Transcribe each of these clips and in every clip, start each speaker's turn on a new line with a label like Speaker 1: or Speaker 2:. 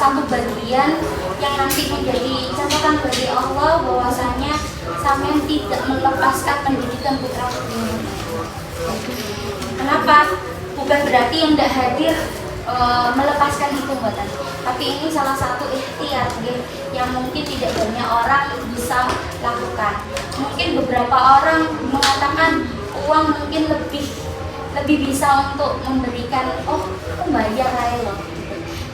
Speaker 1: satu bagian yang nanti menjadi catatan bagi Allah bahwasanya sampean tidak melepaskan pendidikan putra putri. Kenapa? Bukan berarti yang tidak hadir melepaskan itu buatan, tapi ini salah satu ikhtiar yang mungkin tidak banyak orang bisa lakukan. Mungkin beberapa orang mengatakan uang mungkin lebih bisa untuk memberikan, oh aku bayar aja loh,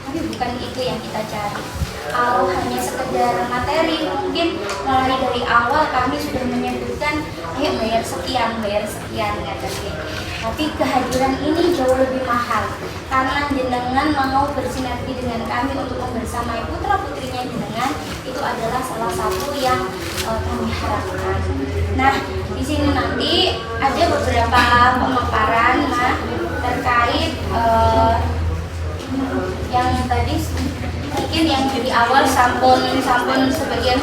Speaker 1: tapi bukan itu yang kita cari. Kalau hanya sekedar materi, mungkin mulai dari awal kami sudah menyebutkan ayo bayar sekian katanya. Tapi kehadiran ini jauh lebih mahal karena jenengan mau bersinergi dengan kami untuk membersamai putra putrinya jenengan, itu adalah salah satu yang kami harapkan. Nah, di sini nanti ada beberapa pemaparan terkait yang tadi mungkin yang di awal sampun sebagian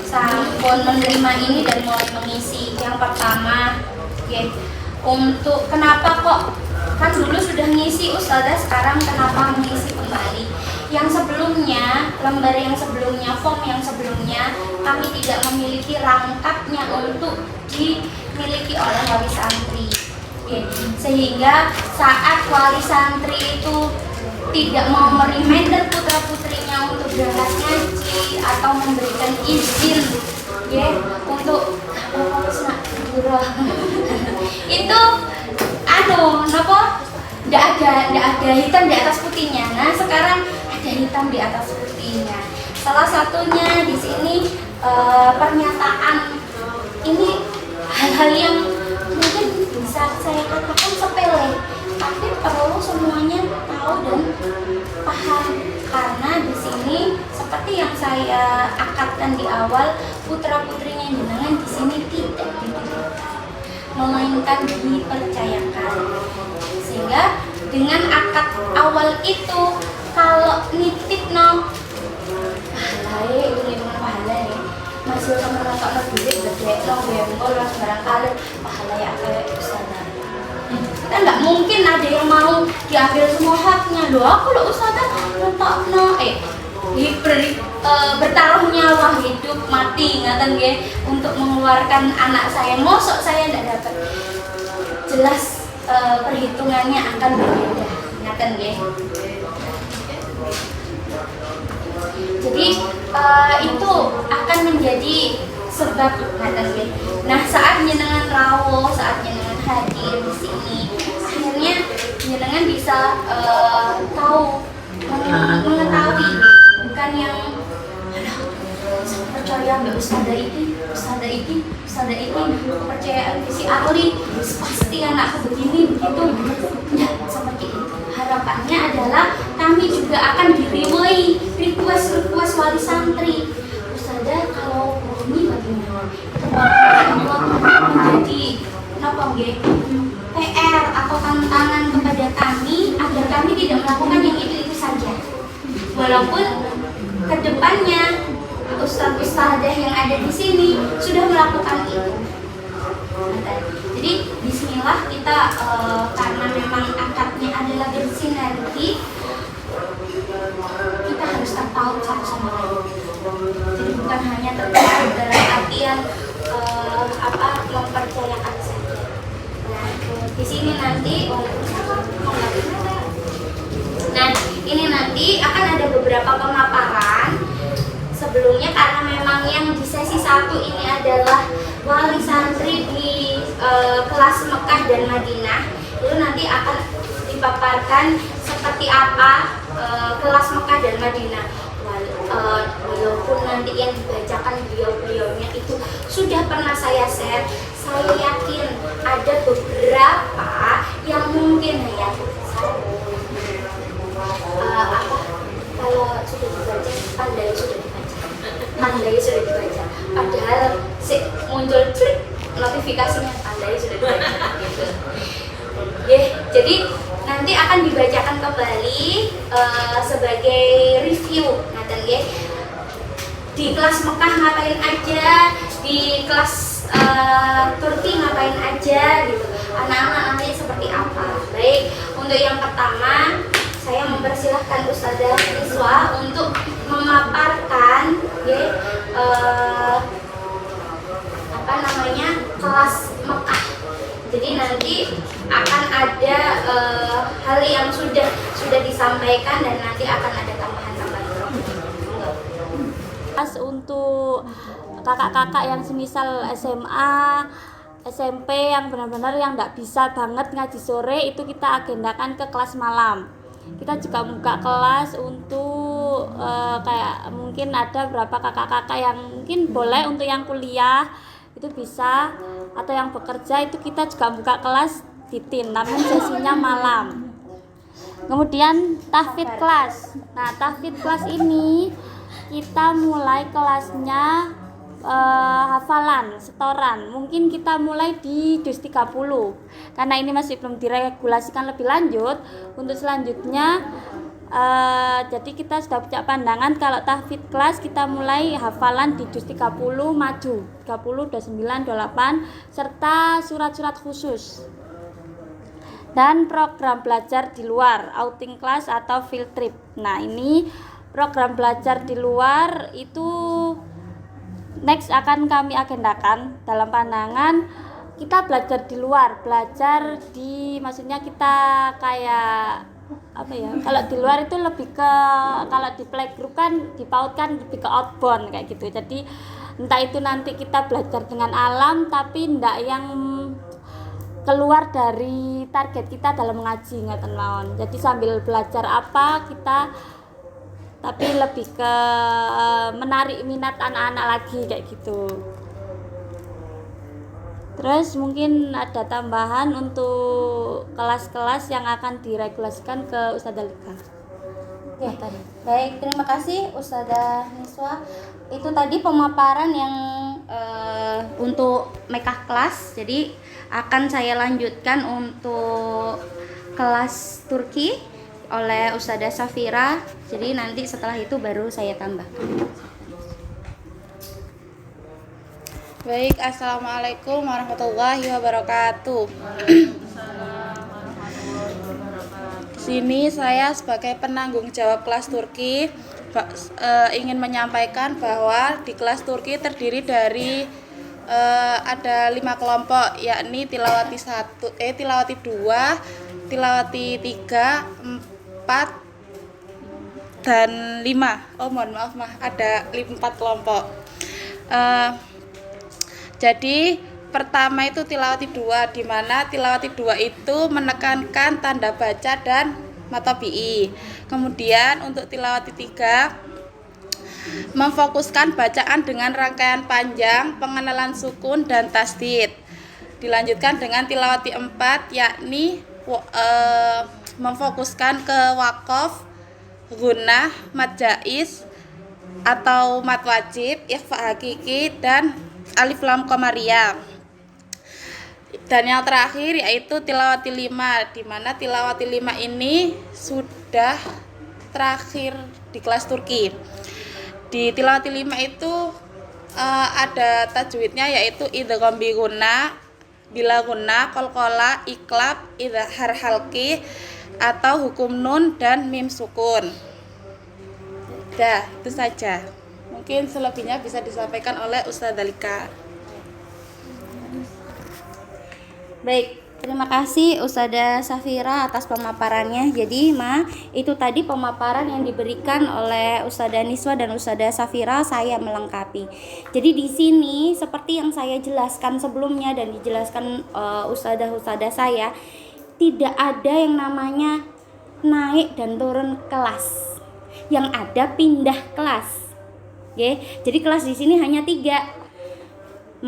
Speaker 1: sampun menerima ini dan mulai mengisi. Yang pertama, untuk kenapa kok kan dulu sudah ngisi Ustazah, sekarang kenapa mengisi kembali? Yang sebelumnya, lembar yang sebelumnya, form yang sebelumnya kami tidak memiliki rangkapnya untuk dimiliki oleh wali santri. Sehingga saat wali santri itu tidak mau mereminder putra putrinya untuk berangkat ngaji atau memberikan izin untuk itu tidak ada hitam di atas putihnya. Nah, sekarang ada hitam di atas putihnya. Salah satunya di sini pernyataan ini hal-hal yang mungkin bisa saya katakan sepele, tapi perlu semuanya tahu dan paham, karena di sini seperti yang saya akadkan di awal, putra putrinya jenengan di sini tidak dititipkan, melainkan dipercayakan. Sehingga dengan akad awal itu, kalau nitip pahalai itu dengan pahalai masih sama nonton duit gede bengkol sembarang kali pahalai apa Ustazah. Kan nggak mungkin ada yang mau diambil semua haknya. Loh, aku loh Ustazah nonton bertaruh nyawa hidup mati ngaten nggih untuk mengeluarkan anak saya, mosok saya tidak dapat. Jelas perhitungannya akan berbeda ngaten nggih. Jadi itu akan menjadi sebab ngaten nggih. Nah, saat jenengan rawuh, saat jenengan hadir di sini, akhirnya jenengan bisa mengetahui, bukan yang percaya mbak Ustazah ini kepercayaan si ahli pasti anakku begini begitu. Tidak seperti itu. Harapannya adalah kami juga akan diriwai request wali santri. Ustazah kalau ini bagaimana? Menjadi PR atau tantangan kepada kami agar kami tidak melakukan yang itu saja. Walaupun kedepannya ustazah yang ada di sini sudah melakukan itu. Jadi bismillah kita karena memang akadnya adalah bersinergi, kita harus tahu satu sama lain. Jadi bukan hanya terpaut dalam artian mempercayakan saja. Nah, di sini nanti ini nanti akan ada beberapa pemaparan. Sebelumnya karena memang yang di sesi 1 ini adalah wali santri di kelas Mekah dan Madinah, itu nanti akan dipaparkan seperti apa kelas Mekah dan Madinah. Walaupun nanti yang dibacakan beliau-beliaunya itu sudah pernah saya share, saya yakin ada beberapa yang mungkin kalau sudah dibaca, pandai sudah dibaca, padahal muncul klik notifikasinya pandai sudah dibaca gitu. Jadi nanti akan dibacakan kembali sebagai review ngaten nggih. Di kelas Mekah ngapain aja, di kelas Turki ngapain aja gitu. Anak-anak nanti seperti apa. Baik, untuk yang pertama saya mempersilahkan Ustazah Niswa untuk memaparkan kelas Mekah. Jadi nanti akan ada hal yang sudah disampaikan dan nanti akan ada tambahan-tambahan.
Speaker 2: Untuk kakak-kakak yang semisal SMA, SMP yang benar-benar yang nggak bisa banget ngaji sore, itu kita agendakan ke kelas malam. Kita juga buka kelas untuk kayak mungkin ada beberapa kakak-kakak yang mungkin boleh untuk yang kuliah itu bisa, atau yang bekerja itu kita juga buka kelas di TIN, namun sesinya malam. Kemudian tahfidz kelas. Nah, tahfidz kelas ini kita mulai kelasnya hafalan, setoran. Mungkin kita mulai di juz 30. Karena ini masih belum diregulasikan lebih lanjut. Untuk selanjutnya jadi kita sudah punya pandangan kalau tahfidz kelas kita mulai hafalan di juz 30 maju. 30, 29, 28 serta surat-surat khusus. Dan program belajar di luar, outing class atau field trip. Nah, ini program belajar di luar itu next akan kami agendakan dalam pandangan kita belajar di luar, belajar di maksudnya kita kayak apa ya, kalau di luar itu lebih ke, kalau di playgroup kan dipautkan lebih ke outbound kayak gitu. Jadi entah itu nanti kita belajar dengan alam tapi ndak yang keluar dari target kita dalam mengaji, ngoten mawon. Jadi sambil belajar apa kita, tapi lebih ke menarik minat anak-anak lagi kayak gitu. Terus mungkin ada tambahan untuk kelas-kelas yang akan diregulasikan ke Ustazah Lika.
Speaker 1: Oke, baik, terima kasih Ustazah Niswa. Itu tadi pemaparan yang untuk Mekah kelas. Jadi akan saya lanjutkan untuk kelas Turki oleh Ustazah Safira. Jadi nanti setelah itu baru saya tambahkan.
Speaker 3: Baik, assalamualaikum warahmatullahi wabarakatuh. Sini saya sebagai penanggung jawab kelas Turki ingin menyampaikan bahwa di kelas Turki terdiri dari ada 5 kelompok, yakni tilawati 1, tilawati 2, tilawati 3, 4 dan 5. Oh mohon maaf ada 4 kelompok. Jadi pertama itu tilawati 2, di mana tilawati 2 itu menekankan tanda baca dan matobi'i. Kemudian untuk tilawati 3 memfokuskan bacaan dengan rangkaian panjang, pengenalan sukun dan tasdid. Dilanjutkan dengan tilawati 4 yakni memfokuskan ke waqaf, gunnah, mad jaiz atau mad wajib, ikhfa hakiki dan alif lam qamariyah. Dan yang terakhir yaitu tilawati 5, di mana tilawati 5 ini sudah terakhir di kelas Turki. Di tilawati 5 itu ada tajwidnya yaitu idgham bi gunnah, bila gunnah, qalqalah, iklab, idhar halqi atau hukum nun dan mim sukun. Dah, itu saja. Mungkin selebihnya bisa disampaikan oleh Ustazah Lika.
Speaker 1: Baik, terima kasih Ustazah Safira atas pemaparannya. Jadi, itu tadi pemaparan yang diberikan oleh Ustazah Niswa dan Ustazah Safira, saya melengkapi. Jadi di sini seperti yang saya jelaskan sebelumnya dan dijelaskan ustazah-ustazah saya, tidak ada yang namanya naik dan turun kelas. Yang ada pindah kelas. Jadi kelas di sini hanya 3.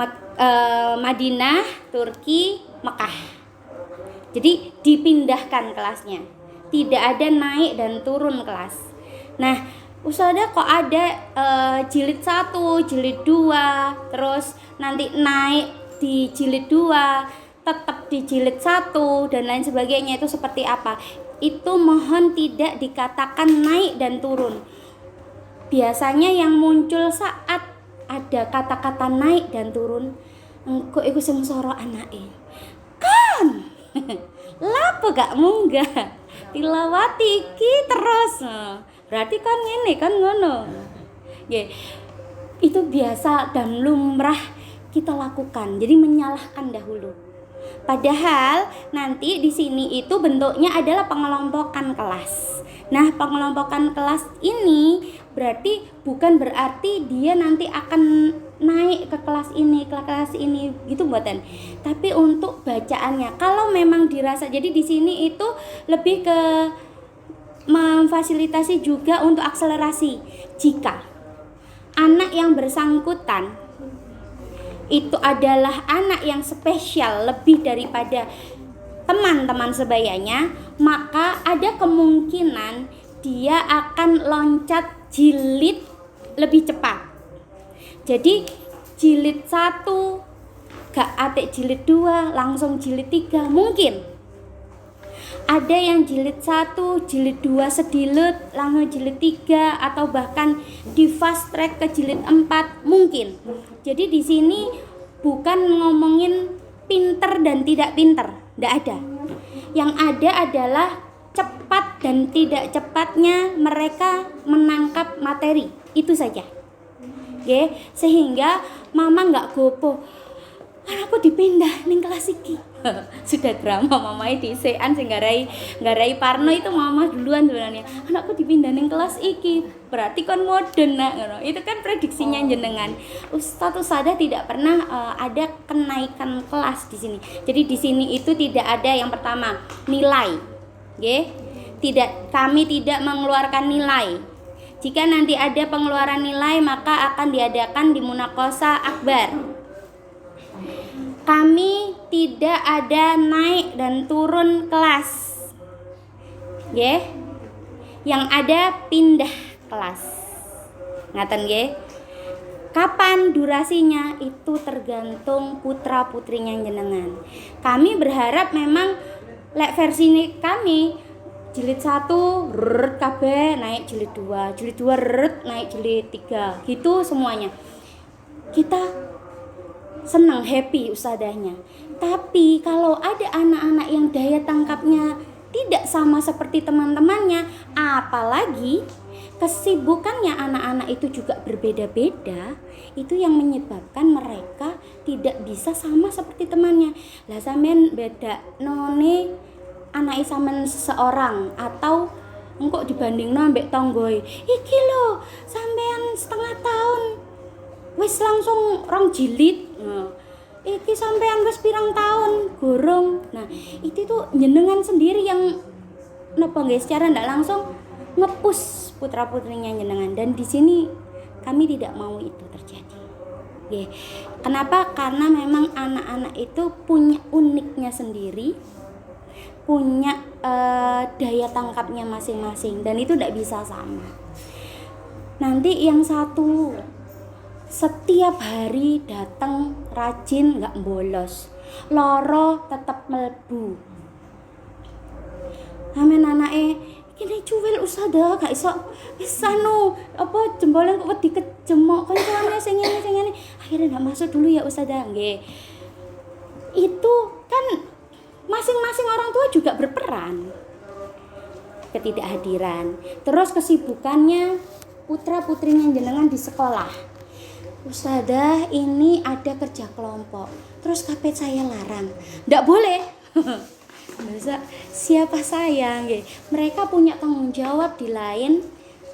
Speaker 1: Madinah, Turki, Mekah. Jadi dipindahkan kelasnya. Tidak ada naik dan turun kelas. Nah, Ustazah kok ada jilid 1, jilid 2, terus nanti naik di jilid 2, tetap di jilid 1 dan lain sebagainya, itu seperti apa? Itu mohon tidak dikatakan naik dan turun. Biasanya yang muncul saat ada kata-kata naik dan turun, engko iku sing soro anake. Kan. Lapo gak munggah.
Speaker 2: tilawati iki terus. Berarti kan ngene kan ngono. Nggih. Itu biasa dan lumrah kita lakukan. Jadi menyalahkan dahulu. Padahal nanti di sini itu bentuknya adalah pengelompokan kelas. Nah, pengelompokan kelas ini berarti bukan berarti dia nanti akan naik ke kelas ini gitu mboten. Tapi untuk bacaannya kalau memang dirasa, jadi di sini itu lebih ke memfasilitasi juga untuk akselerasi. Jika anak yang bersangkutan itu adalah anak yang spesial lebih daripada teman-teman sebayanya, maka ada kemungkinan dia akan loncat jilid lebih cepat. Jadi jilid 1 gak atik jilid 2 langsung jilid 3 mungkin. Ada yang jilid 1, jilid 2 sedilut langsung jilid 3 atau bahkan di fast track ke jilid 4 mungkin. Jadi di sini bukan ngomongin pinter dan tidak pinter, enggak ada. Yang ada adalah cepat dan tidak cepatnya mereka menangkap materi. Itu saja. Oke, sehingga mama enggak gopo. Anakku dipindah ning kelas iki. Sudah drama mamai dhisekan sing nggarai Parno itu mama duluan sebenarnya. Anakku dipindah ning kelas iki. Berarti kon modern nak ngono. Itu kan prediksinya jenengan. Ustaz Ustazah tidak pernah ada kenaikan kelas di sini. Jadi di sini itu tidak ada yang pertama nilai. Nggih. Kami tidak mengeluarkan nilai. Jika nanti ada pengeluaran nilai maka akan diadakan di Munaqasah Akbar. Kami tidak ada naik dan turun kelas. Nggih. Yang ada pindah kelas. Ngaten nggih. Kapan durasinya itu tergantung putra-putrinya jenengan. Kami berharap memang lek versi ini kami jilid 1 rrrt kabeh naik jilid 2, jilid 2 rrrt naik jilid 3. Gitu semuanya. Kita senang, happy ustadzahnya. Tapi kalau ada anak-anak yang daya tangkapnya tidak sama seperti teman-temannya, apalagi kesibukannya anak-anak itu juga berbeda-beda, itu yang menyebabkan mereka tidak bisa sama seperti temannya. Lah sampean beda none anak sampean seseorang atau engkok dibandingno ambek tanggoe. Iki lho, sampean setengah tahun wis langsung rong jilid. Iki sampean wis pirang tahun gorong. Nah, itu tuh jenengan sendiri yang napa nggih secara ndak langsung ngepus putra-putrinya jenengan, dan di sini kami tidak mau itu terjadi. Nggih. Kenapa? Karena memang anak-anak itu punya uniknya sendiri, punya daya tangkapnya masing-masing, dan itu ndak bisa sama. Nanti yang satu setiap hari datang rajin nggak bolos, loro tetap mlebu. Amen anake kene cuwil ustadzah gak iso wis anu apa jempolnya kok wedi kejemok kancane sing ngene akhirnya nggak masuk dulu ya ustadzah. Nggih. Itu kan masing-masing orang tua juga berperan. Ketidakhadiran, terus kesibukannya putra-putrinya jenengan di sekolah. Ustadzah ini ada kerja kelompok, terus kapet saya larang, ndak boleh. Masa siapa saya? Mereka punya tanggung jawab di lain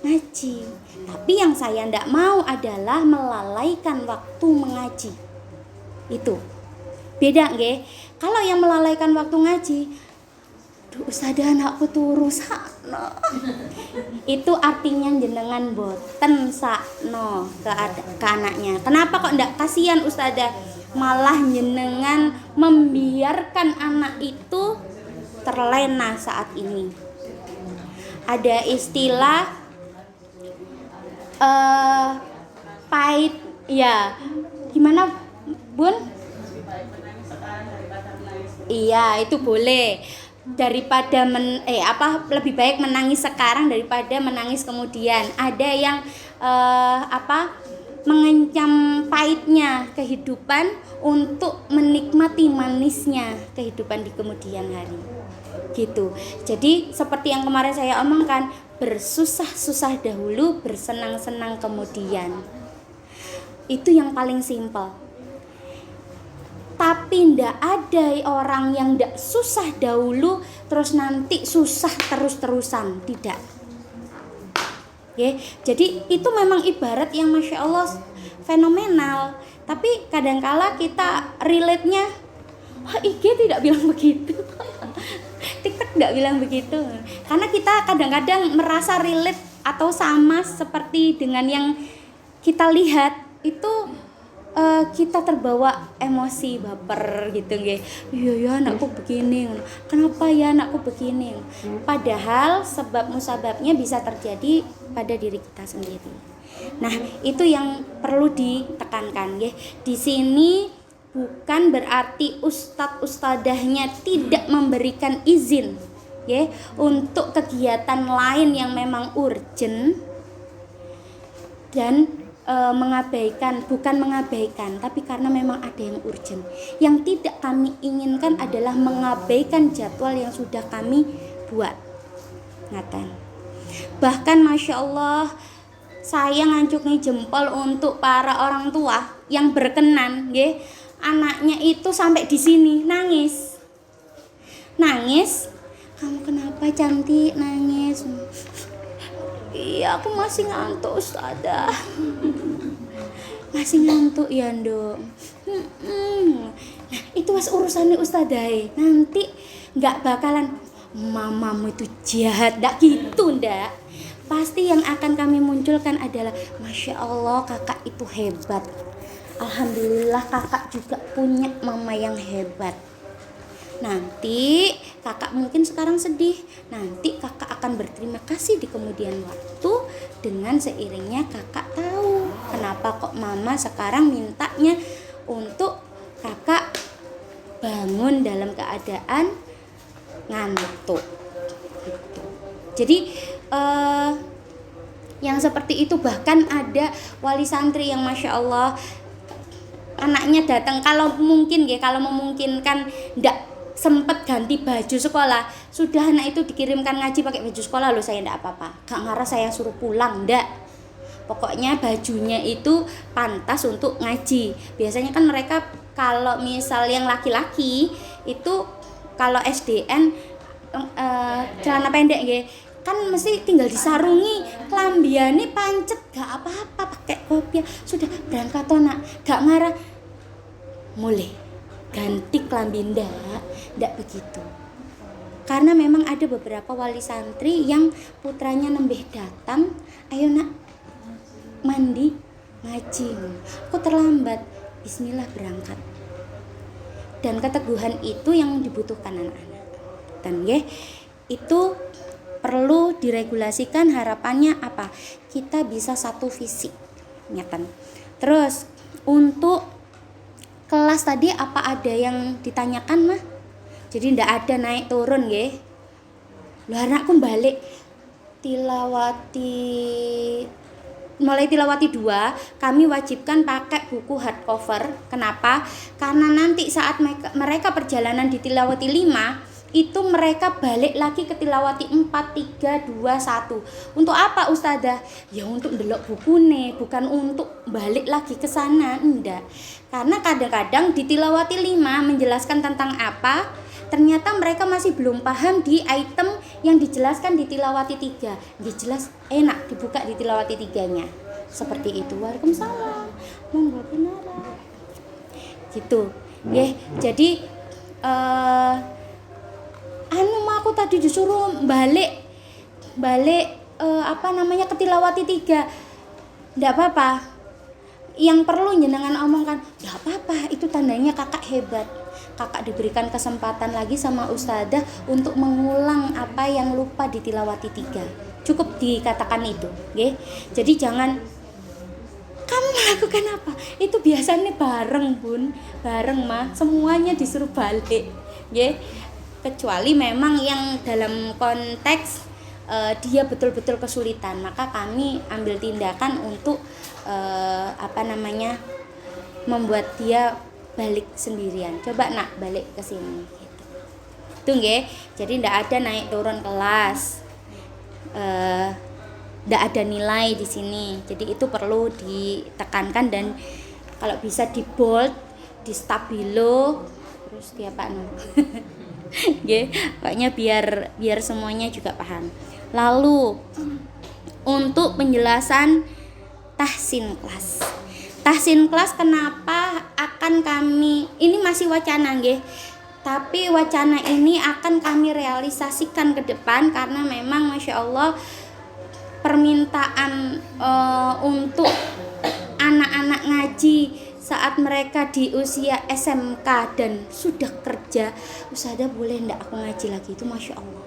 Speaker 2: ngaji, tapi yang saya ndak mau adalah melalaikan waktu mengaji. Itu beda nggih. Kalau yang melalaikan waktu ngaji, duh ustadzah anakku turu sakno. Itu artinya jenengan boten sakno ke anaknya. Kenapa kok ndak kasihan ustadzah? Malah jenengan membiarkan anak itu terlena saat ini. Ada istilah pahit ya. Gimana Bun? Iya, itu boleh. Daripada lebih baik menangis sekarang daripada menangis kemudian. Ada yang mengancam pahitnya kehidupan untuk menikmati manisnya kehidupan di kemudian hari.
Speaker 4: gitu. Jadi seperti yang kemarin saya omongkan, bersusah-susah dahulu, bersenang-senang kemudian. Itu yang paling simpel. Tapi ndak ada orang yang ndak susah dahulu terus nanti susah terus-terusan, tidak. Oke, jadi itu memang ibarat yang Masya Allah fenomenal. Tapi kadangkala kita relate-nya, IG tidak bilang begitu, TikTok tidak bilang begitu. Karena kita kadang-kadang merasa relate atau sama seperti dengan yang kita lihat, itu kita terbawa emosi, baper gitu nggih. Iya ya anakku begini. Kenapa ya anakku begini? Padahal sebab musababnya bisa terjadi pada diri kita sendiri. Nah, itu yang perlu ditekankan nggih. Di sini bukan berarti ustadz-ustadahnya tidak memberikan izin nggih untuk kegiatan lain yang memang urgent dan bukan mengabaikan, tapi karena memang ada yang urgent. Yang tidak kami inginkan adalah mengabaikan jadwal yang sudah kami buat. Ngaten. Bahkan Masya Allah, saya ngancungi jempol untuk para orang tua yang berkenan, nggih. Anaknya itu sampai di sini nangis. Kamu kenapa cantik nangis? Iya, aku masih ngantuk Ustazah. Masih ngantuk ya, Nduk. Nah, itu was urusannya Ustazah. Nanti nggak bakalan mamamu itu jahat, ndak gitu, ndak. Pasti yang akan kami munculkan adalah Masya Allah kakak itu hebat. Alhamdulillah kakak juga punya mama yang hebat. Nanti kakak mungkin sekarang sedih, nanti kakak akan berterima kasih di kemudian waktu dengan seiringnya kakak tahu kenapa kok mama sekarang mintanya untuk kakak bangun dalam keadaan ngantuk gitu. Jadi yang seperti itu, bahkan ada wali santri yang Masya Allah anaknya datang, kalau memungkinkan ndak sempet ganti baju sekolah, sudah anak itu dikirimkan ngaji pakai baju sekolah loh, saya ndak apa-apa, gak ngarah saya suruh pulang, ndak. Pokoknya bajunya itu pantas untuk ngaji. Biasanya kan mereka kalau misal yang laki-laki itu kalau SDN celana pendek nggih, kan mesti tinggal disarungi, klambiane pancet gak apa-apa, pakai kopiah, sudah berangkat nak, gak ngarah mulai ganti klambi, ndak begitu. Karena memang ada beberapa wali santri yang putranya nembih datang, ayo nak mandi ngaji, aku terlambat, bismillah berangkat. Dan keteguhan itu yang dibutuhkan anak-anak. Dan itu perlu diregulasikan, harapannya apa? Kita bisa satu visi, nyatan. Terus untuk kelas tadi apa ada yang ditanyakan mah? Jadi ndak ada naik turun nggih. Lho anakku balik mulai tilawati 2 kami wajibkan pakai buku hardcover. Kenapa? Karena nanti saat mereka perjalanan di tilawati 5 itu mereka balik lagi ke tilawati 4, 3, 2, 1. Untuk apa Ustazah? Ya untuk ndelok bukune, bukan untuk balik lagi ke sana, enggak. Karena kadang-kadang di tilawati 5 menjelaskan tentang apa, ternyata mereka masih belum paham di item yang dijelaskan di tilawati 3. Dia jelas enak dibuka di tilawati 3-nya. Seperti itu. Waalaikumsalam. Monggo pinara. Gitu. Nggih, jadi aku tadi disuruh balik ke tilawati 3. Ndak apa-apa. Yang perlu jenengan omongkan, ndak apa-apa, itu tandanya kakak hebat. Kakak diberikan kesempatan lagi sama ustadzah untuk mengulang apa yang lupa di tilawati 3. Cukup dikatakan itu, nggih. Jadi jangan kamu melakukan apa? Itu biasanya bareng, Bun. Bareng mah semuanya disuruh balik, nggih. Kecuali memang yang dalam konteks dia betul-betul kesulitan, maka kami ambil tindakan untuk membuat dia balik sendirian. Coba nak balik ke sini gitu. gitu nggih. Jadi ndak ada naik turun kelas. Ndak ada nilai di sini. Jadi itu perlu ditekankan dan kalau bisa di bold, di stabilo, terus di apa nggih, pokoknya biar semuanya juga paham. Lalu untuk penjelasan tahsin kelas. Tahsin kelas kenapa akan kami, ini masih wacana nggih. Tapi wacana ini akan kami realisasikan ke depan karena memang Masya Allah permintaan untuk anak-anak ngaji saat mereka di usia SMK dan sudah kerja, Ustazah boleh ndak aku ngaji lagi, itu Masya Allah.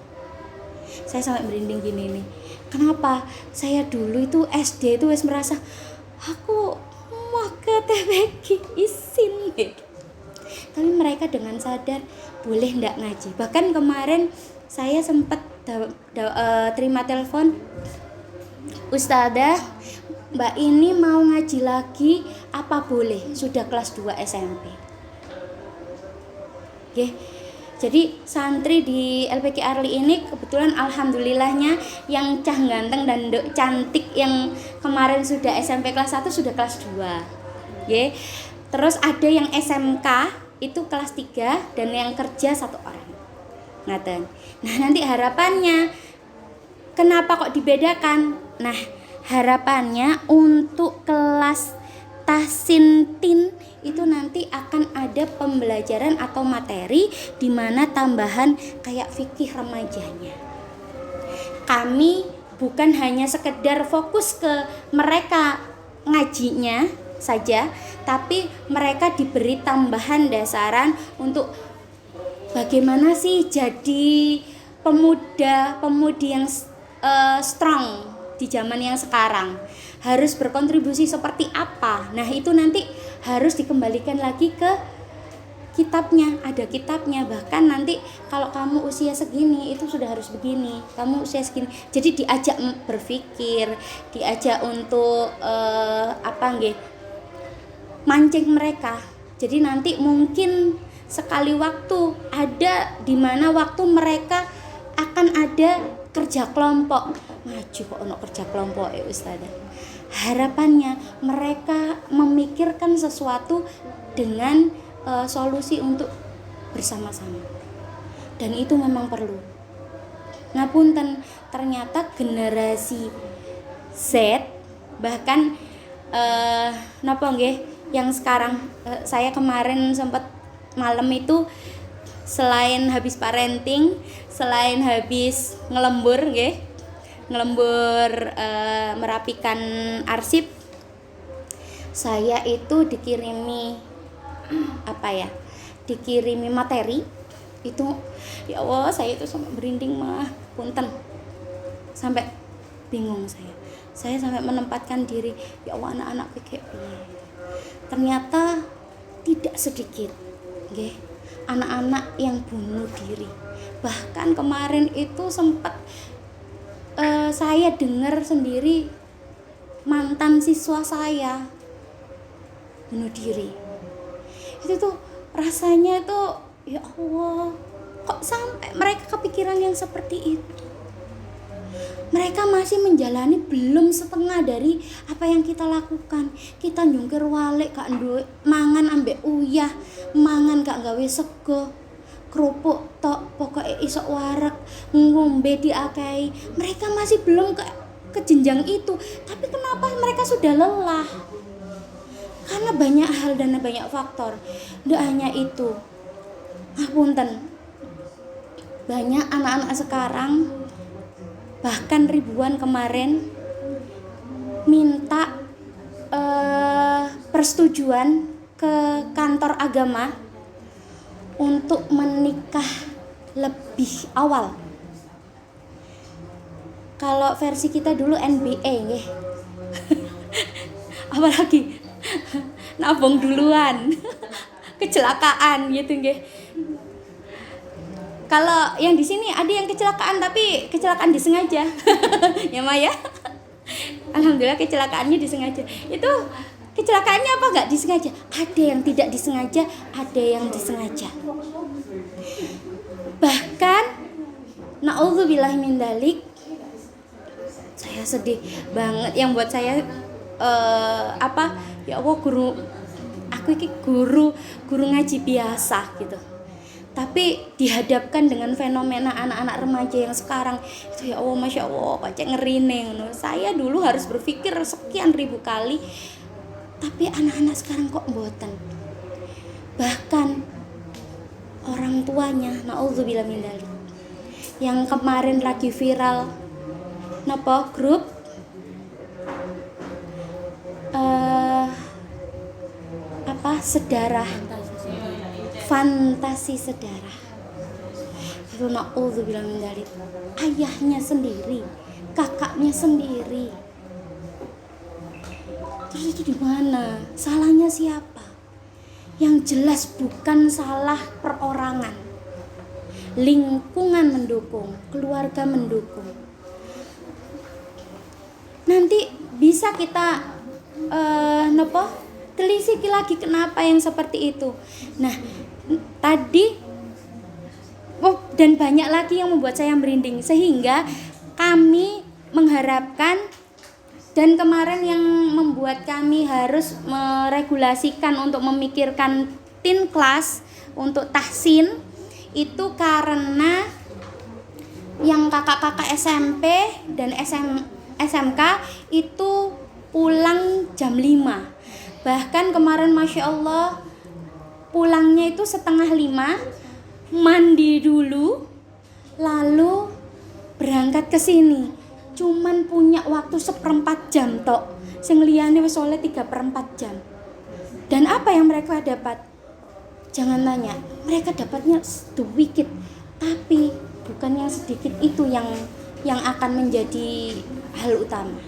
Speaker 4: Saya sampai merinding gini nih. Kenapa? Saya dulu itu SD itu wis merasa aku mau ke TPQ isin gitu. Tapi mereka dengan sadar boleh ndak ngaji. Bahkan kemarin saya sempat terima telepon, Ustazah, Mbak ini mau ngaji lagi, apa boleh? Sudah kelas 2 SMP. Oke. Jadi santri di LPQ Arli ini kebetulan alhamdulillahnya yang cah ganteng dan cantik yang kemarin sudah SMP kelas 1 sudah kelas 2. Oke. Terus ada yang SMK itu kelas 3 dan yang kerja 1 orang. Ngaten. Nah, nanti harapannya kenapa kok dibedakan? Nah, harapannya untuk kelas tahsintin itu nanti akan ada pembelajaran atau materi di mana tambahan kayak fikih remajanya. Kami bukan hanya sekedar fokus ke mereka ngajinya saja, tapi mereka diberi tambahan dasaran untuk bagaimana sih jadi pemudi yang strong di zaman yang sekarang, harus berkontribusi seperti apa. Nah, itu nanti harus dikembalikan lagi ke kitabnya, ada kitabnya. Bahkan nanti kalau kamu usia segini itu sudah harus begini, kamu usia segini. Jadi diajak berpikir, diajak untuk mancing mereka. Jadi nanti mungkin sekali waktu ada di mana waktu mereka akan ada kerja kelompok. Ngaji kok ono kerja kelompok Ustazah. Harapannya mereka memikirkan sesuatu dengan solusi untuk bersama-sama. Dan itu memang perlu. Ngapunten, ternyata generasi Z bahkan napa nggih yang sekarang saya kemarin sempat malam itu selain habis parenting, selain habis ngelembur merapikan arsip, saya itu dikirimi materi itu, ya Allah, saya itu sampai merinding mah, punten, sampai bingung saya sampai menempatkan diri, ya Allah, anak-anak kayak piye. Ternyata tidak sedikit anak-anak yang bunuh diri. Bahkan kemarin itu sempat saya dengar sendiri mantan siswa saya bunuh diri. Itu tuh rasanya tuh, ya Allah, kok sampai mereka kepikiran yang seperti itu. Mereka masih menjalani belum setengah dari apa yang kita lakukan. Kita nyungkir walik gak duwe mangan ambek uyah, mangan gak gawe sego, kerupuk tok, pokoknya isok warak, ngombe diakai. Mereka masih belum ke jenjang itu. Tapi kenapa mereka sudah lelah? Karena banyak hal dan banyak faktor. Tidak hanya itu. Punten. Banyak anak-anak sekarang, bahkan ribuan kemarin, minta persetujuan ke kantor agama untuk menikah lebih awal. Kalau versi kita dulu NBA nggih. Apalagi nabung duluan. Kecelakaan gitu nggih. Kalau yang di sini ada yang kecelakaan tapi kecelakaan disengaja. Ya Maya. Alhamdulillah kecelakaannya disengaja. Itu kecelakaannya apa enggak disengaja? Ada yang tidak disengaja, ada yang disengaja. Bahkan naudzubillahi min dzalik, saya sedih banget yang buat saya ya Allah, guru aku ini guru ngaji biasa gitu, tapi dihadapkan dengan fenomena anak-anak remaja yang sekarang itu, ya Allah, Masya Allah, pacek ngerine ngono. Saya dulu harus berpikir sekian ribu kali, tapi anak-anak sekarang kok mboten. Bahkan orang tuanya, naudzubillah min dzalik, yang kemarin lagi viral napa grup sedarah, fantasi sedarah. Itu naudzubillah min dzalik, ayahnya sendiri, kakaknya sendiri. Terus itu di mana? Salahnya siapa? Yang jelas bukan salah perorangan. Lingkungan mendukung, keluarga mendukung. Nanti bisa kita telisik lagi kenapa yang seperti itu. Nah, tadi dan banyak lagi yang membuat saya merinding, sehingga kami mengharapkan, dan kemarin yang membuat kami harus meregulasikan untuk memikirkan tin kelas untuk tahsin itu karena yang kakak-kakak SMP dan SMK itu pulang jam 5. Bahkan kemarin Masya Allah pulangnya itu setengah 5, mandi dulu lalu berangkat ke sini. Cuman punya waktu 1/4 jam tok. Sing liyane wis oleh 3/4 jam. Dan apa yang mereka dapat? Jangan tanya, mereka dapatnya sedikit, tapi bukan yang sedikit itu yang akan menjadi hal utama.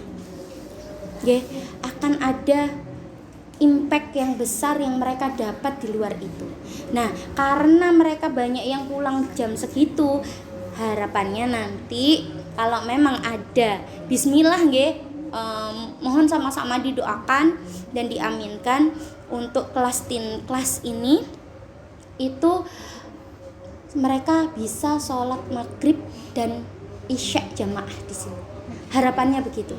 Speaker 4: Akan ada impact yang besar yang mereka dapat di luar itu. Nah, karena mereka banyak yang pulang jam segitu, harapannya nanti kalau memang ada, bismillah mohon sama-sama didoakan dan diaminkan untuk kelas ini itu mereka bisa sholat maghrib dan isya jamaah di sini. Harapannya begitu.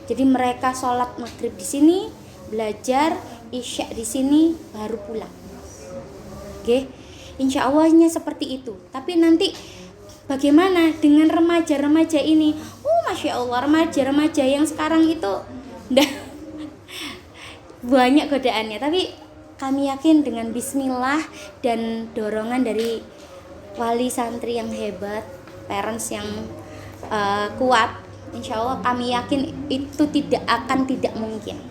Speaker 4: Jadi mereka sholat maghrib di sini, belajar isya di sini, baru pulang. Insya Allahnya seperti itu. Tapi nanti bagaimana dengan remaja-remaja ini? Masya Allah, remaja-remaja yang sekarang itu banyak godaannya. Tapi kami yakin dengan bismillah dan dorongan dari wali santri yang hebat, parents yang kuat, insya Allah kami yakin itu tidak mungkin.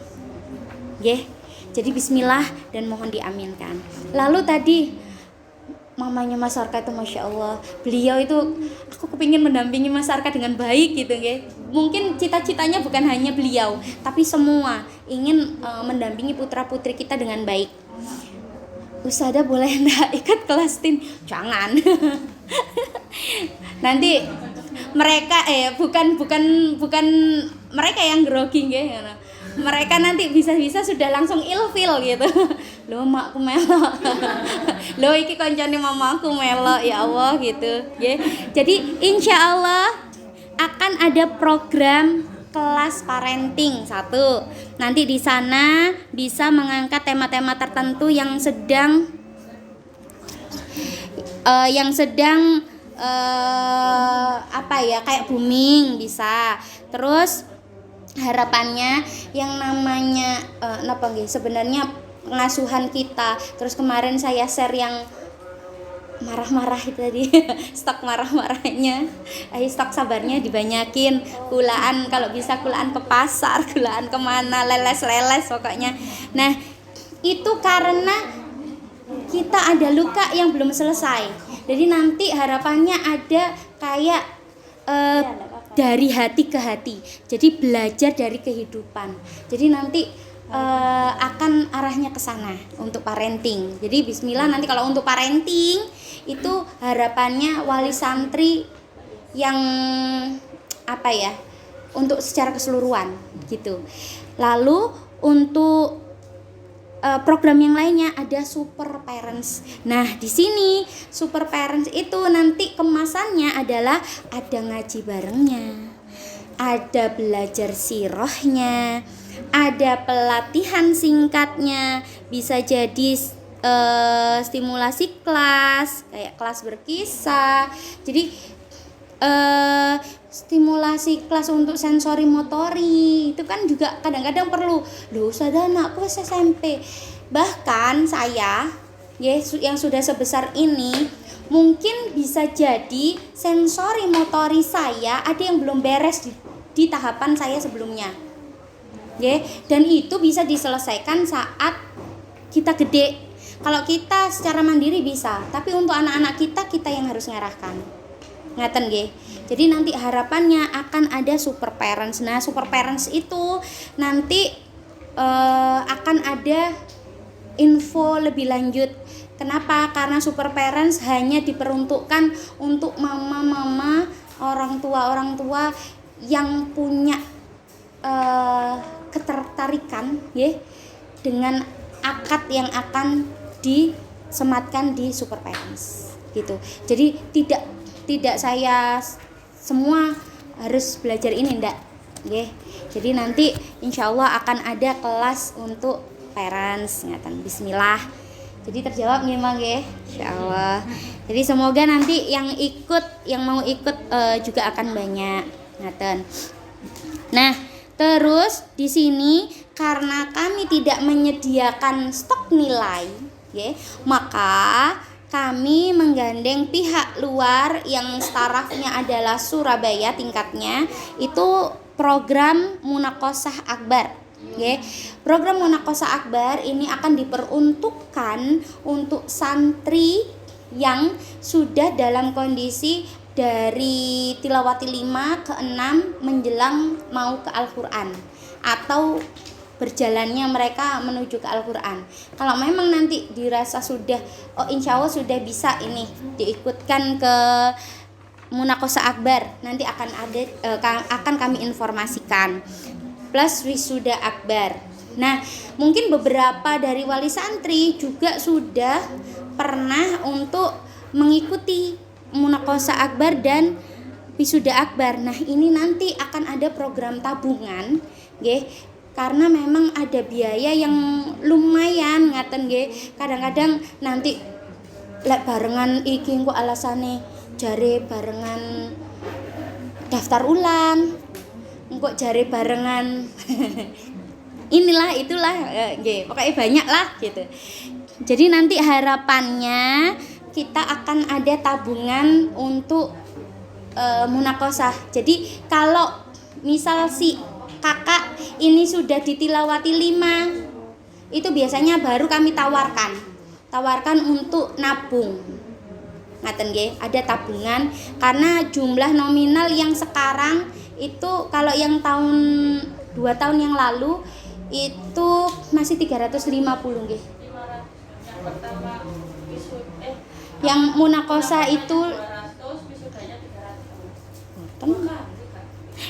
Speaker 4: Jadi bismillah dan mohon diaminkan. Lalu tadi mamanya Mas Arka itu Masya Allah, beliau itu aku kepingin mendampingi Mas Arka dengan baik gitu. Mungkin cita-citanya bukan hanya beliau, tapi semua ingin mendampingi putra-putri kita dengan baik. Ustazah boleh enggak ikut kelas tin? Jangan. Nanti mereka bukan mereka yang grogi mereka nanti bisa-bisa sudah langsung ilfil gitu. Loh makku melok. Loh iki kancane mamaku melok, ya Allah gitu. Jadi insya Allah akan ada program kelas parenting 1. Nanti di sana bisa mengangkat tema-tema tertentu yang sedang kayak booming bisa. Terus harapannya yang namanya sebenarnya pengasuhan kita. Terus kemarin saya share yang marah-marah itu tadi. Stok marah-marahnya, stok sabarnya dibanyakin. Kulaan, kalau bisa kulaan ke pasar, kulaan kemana, leles pokoknya. Nah itu karena kita ada luka yang belum selesai. Jadi nanti harapannya ada kayak dari hati ke hati. Jadi belajar dari kehidupan. Jadi nanti akan arahnya ke sana untuk parenting. Jadi bismillah nanti kalau untuk parenting itu harapannya wali santri yang untuk secara keseluruhan gitu. Lalu untuk program yang lainnya ada super parents. Nah, di sini super parents itu nanti kemasannya adalah ada ngaji barengnya, ada belajar sirahnya, ada pelatihan singkatnya, bisa jadi stimulasi kelas kayak kelas berkisah. Jadi stimulasi kelas untuk sensori motori itu kan juga kadang-kadang perlu. Loh, Ustazah, anakku SMP. Bahkan saya yang sudah sebesar ini mungkin bisa jadi sensori motori saya ada yang belum beres di tahapan saya sebelumnya. Dan itu bisa diselesaikan saat kita gede. Kalau kita secara mandiri bisa, tapi untuk anak-anak kita yang harus ngarahkan. Ngaten nggih. Jadi nanti harapannya akan ada super parents. Nah, super parents itu nanti akan ada info lebih lanjut. Kenapa? Karena super parents hanya diperuntukkan untuk mama-mama, orang tua yang punya ketertarikan dengan akad yang akan disematkan di super parents gitu. Jadi tidak saya semua harus belajar ini ndak, Jadi nanti insya Allah akan ada kelas untuk parents, ngaten. Bismillah. Jadi terjawab nih Mang, insya Allah. Jadi semoga nanti yang mau ikut juga akan banyak, ngaten. Nah, terus di sini karena kami tidak menyediakan stok nilai, maka kami menggandeng pihak luar yang starafnya adalah Surabaya tingkatnya, itu program Munaqosyah Akbar. Program Munaqosyah Akbar ini akan diperuntukkan untuk santri yang sudah dalam kondisi dari tilawati 5 ke 6 menjelang mau ke Al-Quran atau berjalannya mereka menuju ke Al-Quran. Kalau memang nanti dirasa sudah, insya Allah sudah bisa ini diikutkan ke Munaqosyah Akbar, nanti akan kami informasikan. Plus wisuda Akbar. Nah, mungkin beberapa dari wali santri juga sudah pernah untuk mengikuti Munaqosyah Akbar dan wisuda Akbar. Nah, ini nanti akan ada program tabungan, karena memang ada biaya yang lumayan, ngaten nggih. Kadang-kadang nanti lek barengan iki engko alasane jare barengan daftar ulang, engko jare barengan inilah itulah nggih, pokoknya banyak lah gitu. Jadi nanti harapannya kita akan ada tabungan untuk Munaqosyah. Jadi kalau misal si kakak ini sudah ditilawati 5, itu biasanya baru kami tawarkan untuk nabung, ngaten nggih, ada tabungan. Karena jumlah nominal yang sekarang itu kalau yang 2 tahun yang lalu itu masih 350 nggih. Yang Munaqosyah itu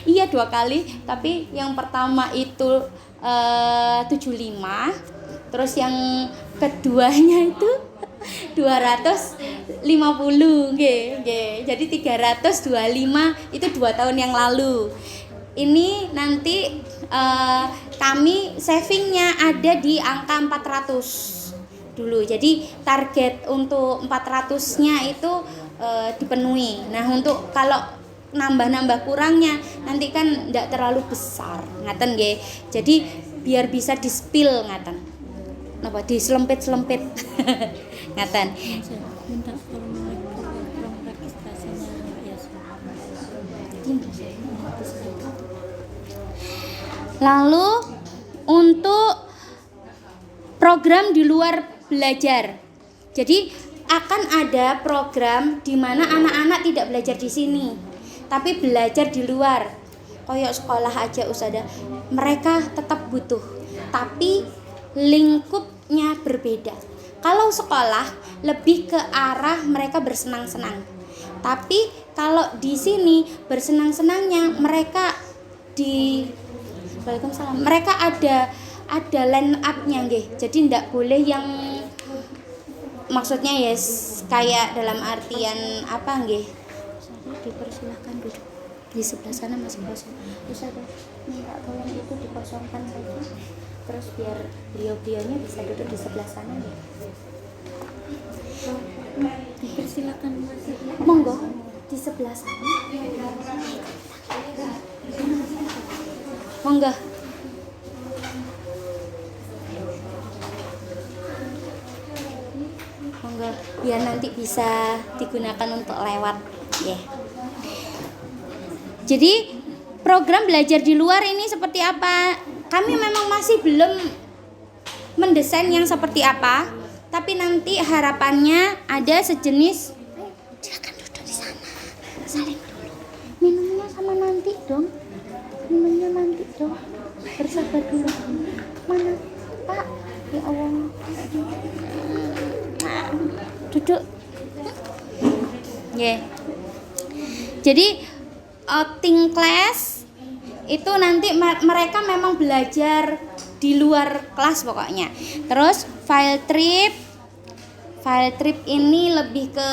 Speaker 4: iya 2 kali, tapi yang pertama itu 75, terus yang keduanya itu 250 nggih. Jadi 325 itu 2 tahun yang lalu. Ini nanti kami savingnya ada di angka 400 dulu. Jadi target untuk 400-nya itu dipenuhi. Nah, untuk kalau nambah kurangnya nanti kan tidak terlalu besar, ngaten nggih. Jadi biar bisa di-spill, ngaten. Napa diselempit ngaten.
Speaker 2: Minta tolong registrasinya ya.
Speaker 4: Lalu untuk program di luar belajar. Jadi akan ada program di mana anak-anak tidak belajar di sini, tapi belajar di luar. Kayak sekolah aja Ustazah, mereka tetap butuh, tapi lingkupnya berbeda. Kalau sekolah lebih ke arah mereka bersenang-senang, tapi kalau di sini bersenang-senangnya mereka di Waalaikumsalam, mereka ada ada line up-nya nggih. Jadi ndak boleh yang maksudnya kayak dalam artian apa nggih. Saya dipersilahkan duduk di sebelah sana masih kosong. Terus ada minta tolong itu dikosongkan saja. Terus biar beliau-beliaunya bisa duduk di sebelah sana nggih. Dipersilakan monggo di sebelah sana. Monggo. Monggo biar nanti bisa digunakan untuk lewat ya. Jadi program belajar di luar ini seperti apa? Kami memang masih belum mendesain yang seperti apa, tapi nanti harapannya ada sejenis. Silakan duduk di sana. Salim dulu. Minumnya sama nanti dong. Minumnya nanti dong. Bersabar dulu. Mana Pak? Ya Allah. Duduk. Ya. Jadi outing class itu nanti mereka memang belajar di luar kelas pokoknya. Terus field trip ini lebih ke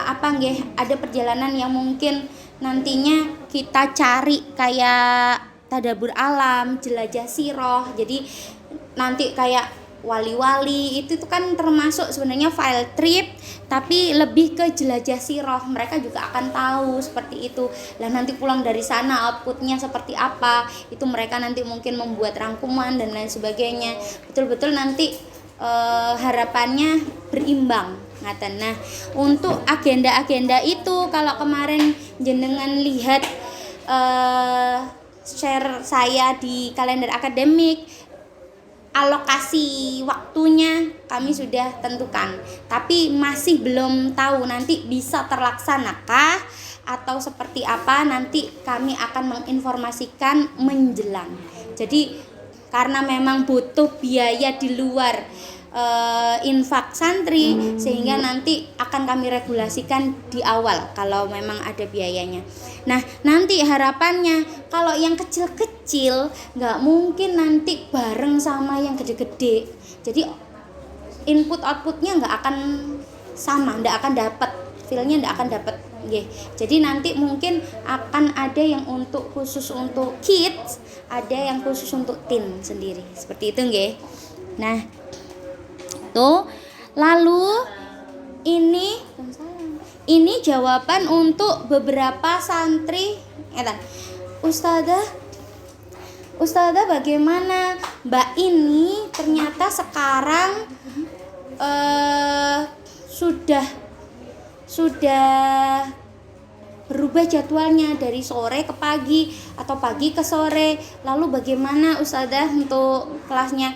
Speaker 4: apa nggih? Ada perjalanan yang mungkin nantinya kita cari kayak tadabur alam, jelajah siroh. Jadi nanti kayak wali-wali itu tuh kan termasuk sebenarnya field trip, tapi lebih ke jelajah siroh. Mereka juga akan tahu seperti itu. Lah nanti pulang dari sana outputnya seperti apa, itu mereka nanti mungkin membuat rangkuman dan lain sebagainya. Betul-betul nanti harapannya berimbang ngaten. Nah untuk agenda-agenda itu kalau kemarin jenengan lihat share saya di kalender akademik, alokasi waktunya kami sudah tentukan, tapi masih belum tahu nanti bisa terlaksanakah atau seperti apa. Nanti kami akan menginformasikan menjelang. Jadi karena memang butuh biaya di luar infak santri, sehingga nanti akan kami regulasikan di awal kalau memang ada biayanya. Nah nanti harapannya kalau yang kecil-kecil nggak mungkin nanti bareng sama yang gede-gede. Jadi input outputnya nggak akan sama, nggak akan dapat feelnya, nggak akan dapat. Jadi nanti mungkin akan ada yang khusus untuk kids, ada yang khusus untuk teen sendiri seperti itu nggih. Nah tuh lalu ini jawaban untuk beberapa santri. Ustazah bagaimana Mbak ini ternyata sekarang sudah berubah jadwalnya dari sore ke pagi atau pagi ke sore. Lalu bagaimana Ustazah untuk kelasnya?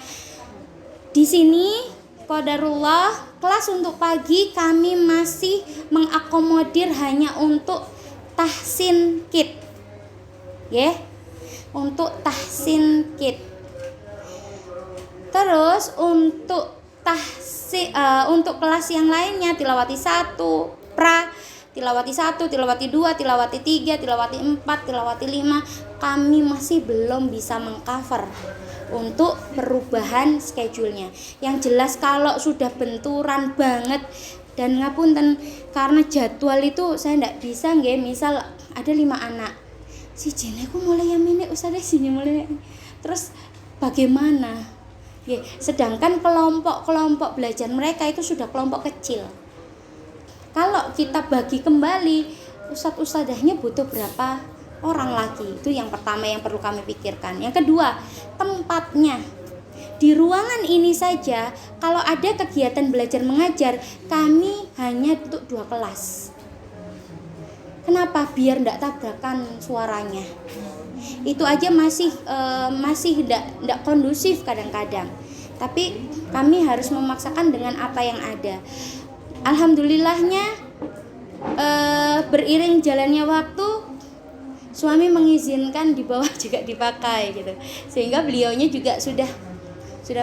Speaker 4: Di sini qadarullah kelas untuk pagi kami masih mengakomodir hanya untuk tahsin kit. Untuk tahsin kit. Terus untuk untuk kelas yang lainnya tilawati 1, pra, tilawati 1, tilawati 2, tilawati 3, tilawati 4, tilawati 5 kami masih belum bisa mengcover untuk perubahan schedule-nya. Yang jelas kalau sudah benturan banget dan ngapunten karena jadwal itu saya ndak bisa nggih, misal ada 5 anak. Si jene ku mulai yang ini ustazah sini mulai. Terus bagaimana? Sedangkan kelompok-kelompok belajar mereka itu sudah kelompok kecil. Kalau kita bagi kembali, ustadz-ustadzahnya butuh berapa orang lagi? Itu yang pertama yang perlu kami pikirkan. Yang kedua, tempatnya. Di ruangan ini saja, kalau ada kegiatan belajar mengajar, kami hanya untuk 2 kelas. Kenapa? Biar tidak tabrakan suaranya. Itu aja masih tidak kondusif kadang-kadang. Tapi kami harus memaksakan dengan apa yang ada. Alhamdulillahnya beriring jalannya waktu, suami mengizinkan di bawah juga dipakai gitu, sehingga beliaunya juga sudah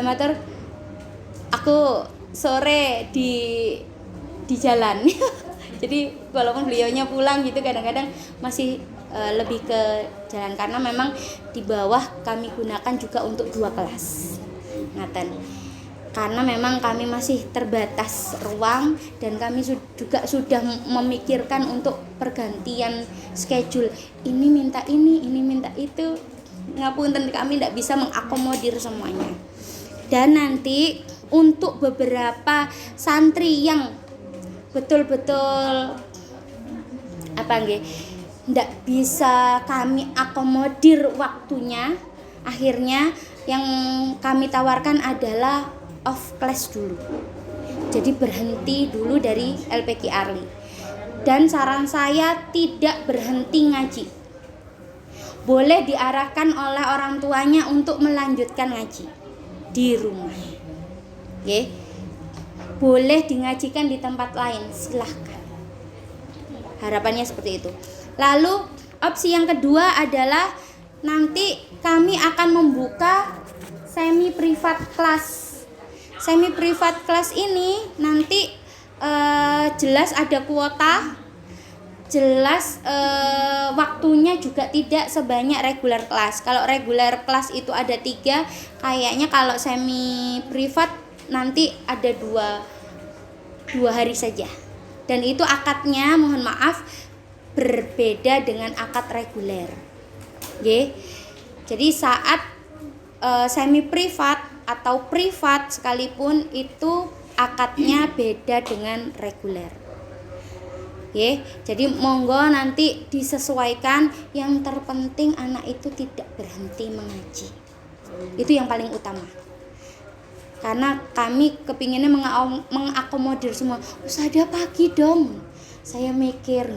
Speaker 4: matur, aku sore di jalan. Jadi walaupun beliaunya pulang gitu kadang-kadang masih lebih ke jalan, karena memang di bawah kami gunakan juga untuk 2 kelas ngaten, karena memang kami masih terbatas ruang dan kami juga sudah memikirkan untuk pergantian schedule, ini minta itu, ngapunten kami tidak bisa mengakomodir semuanya. Dan nanti untuk beberapa santri yang betul-betul ndak bisa kami akomodir waktunya, akhirnya yang kami tawarkan adalah off class dulu. Jadi berhenti dulu dari LPG Arli. Dan saran saya tidak berhenti ngaji. Boleh diarahkan oleh orang tuanya untuk melanjutkan ngaji di rumah. Oke. Boleh dingajikan di tempat lain, silahkan. Harapannya seperti itu. Lalu opsi yang kedua adalah nanti kami akan membuka semi privat class. Semi privat class ini nanti jelas ada kuota, jelas waktunya juga tidak sebanyak regular class. Kalau regular class itu ada 3, kayaknya kalau semi privat nanti ada 2 hari saja. Dan itu akadnya mohon maaf berbeda dengan akad reguler. Jadi saat semi privat atau privat sekalipun itu akadnya beda dengan reguler. Jadi monggo nanti disesuaikan, yang terpenting anak itu tidak berhenti mengaji. Itu yang paling utama. Karena kami kepinginnya mengakomodir semua. Ustazah pagi dong. Saya mikir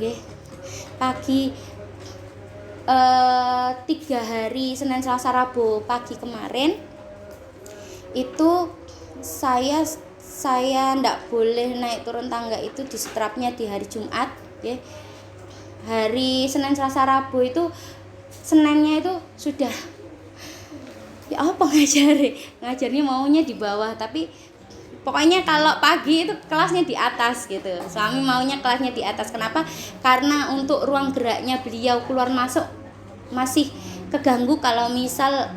Speaker 4: pagi 3 hari Senin Selasa Rabu pagi kemarin itu saya ndak boleh naik turun tangga, itu disetrapnya di hari Jumat Hari Senin Selasa Rabu itu Seninnya itu sudah ya apa ngajarnya maunya di bawah, tapi pokoknya kalau pagi itu kelasnya di atas gitu. Suami maunya kelasnya di atas. Kenapa? Karena untuk ruang geraknya beliau keluar masuk masih keganggu kalau misal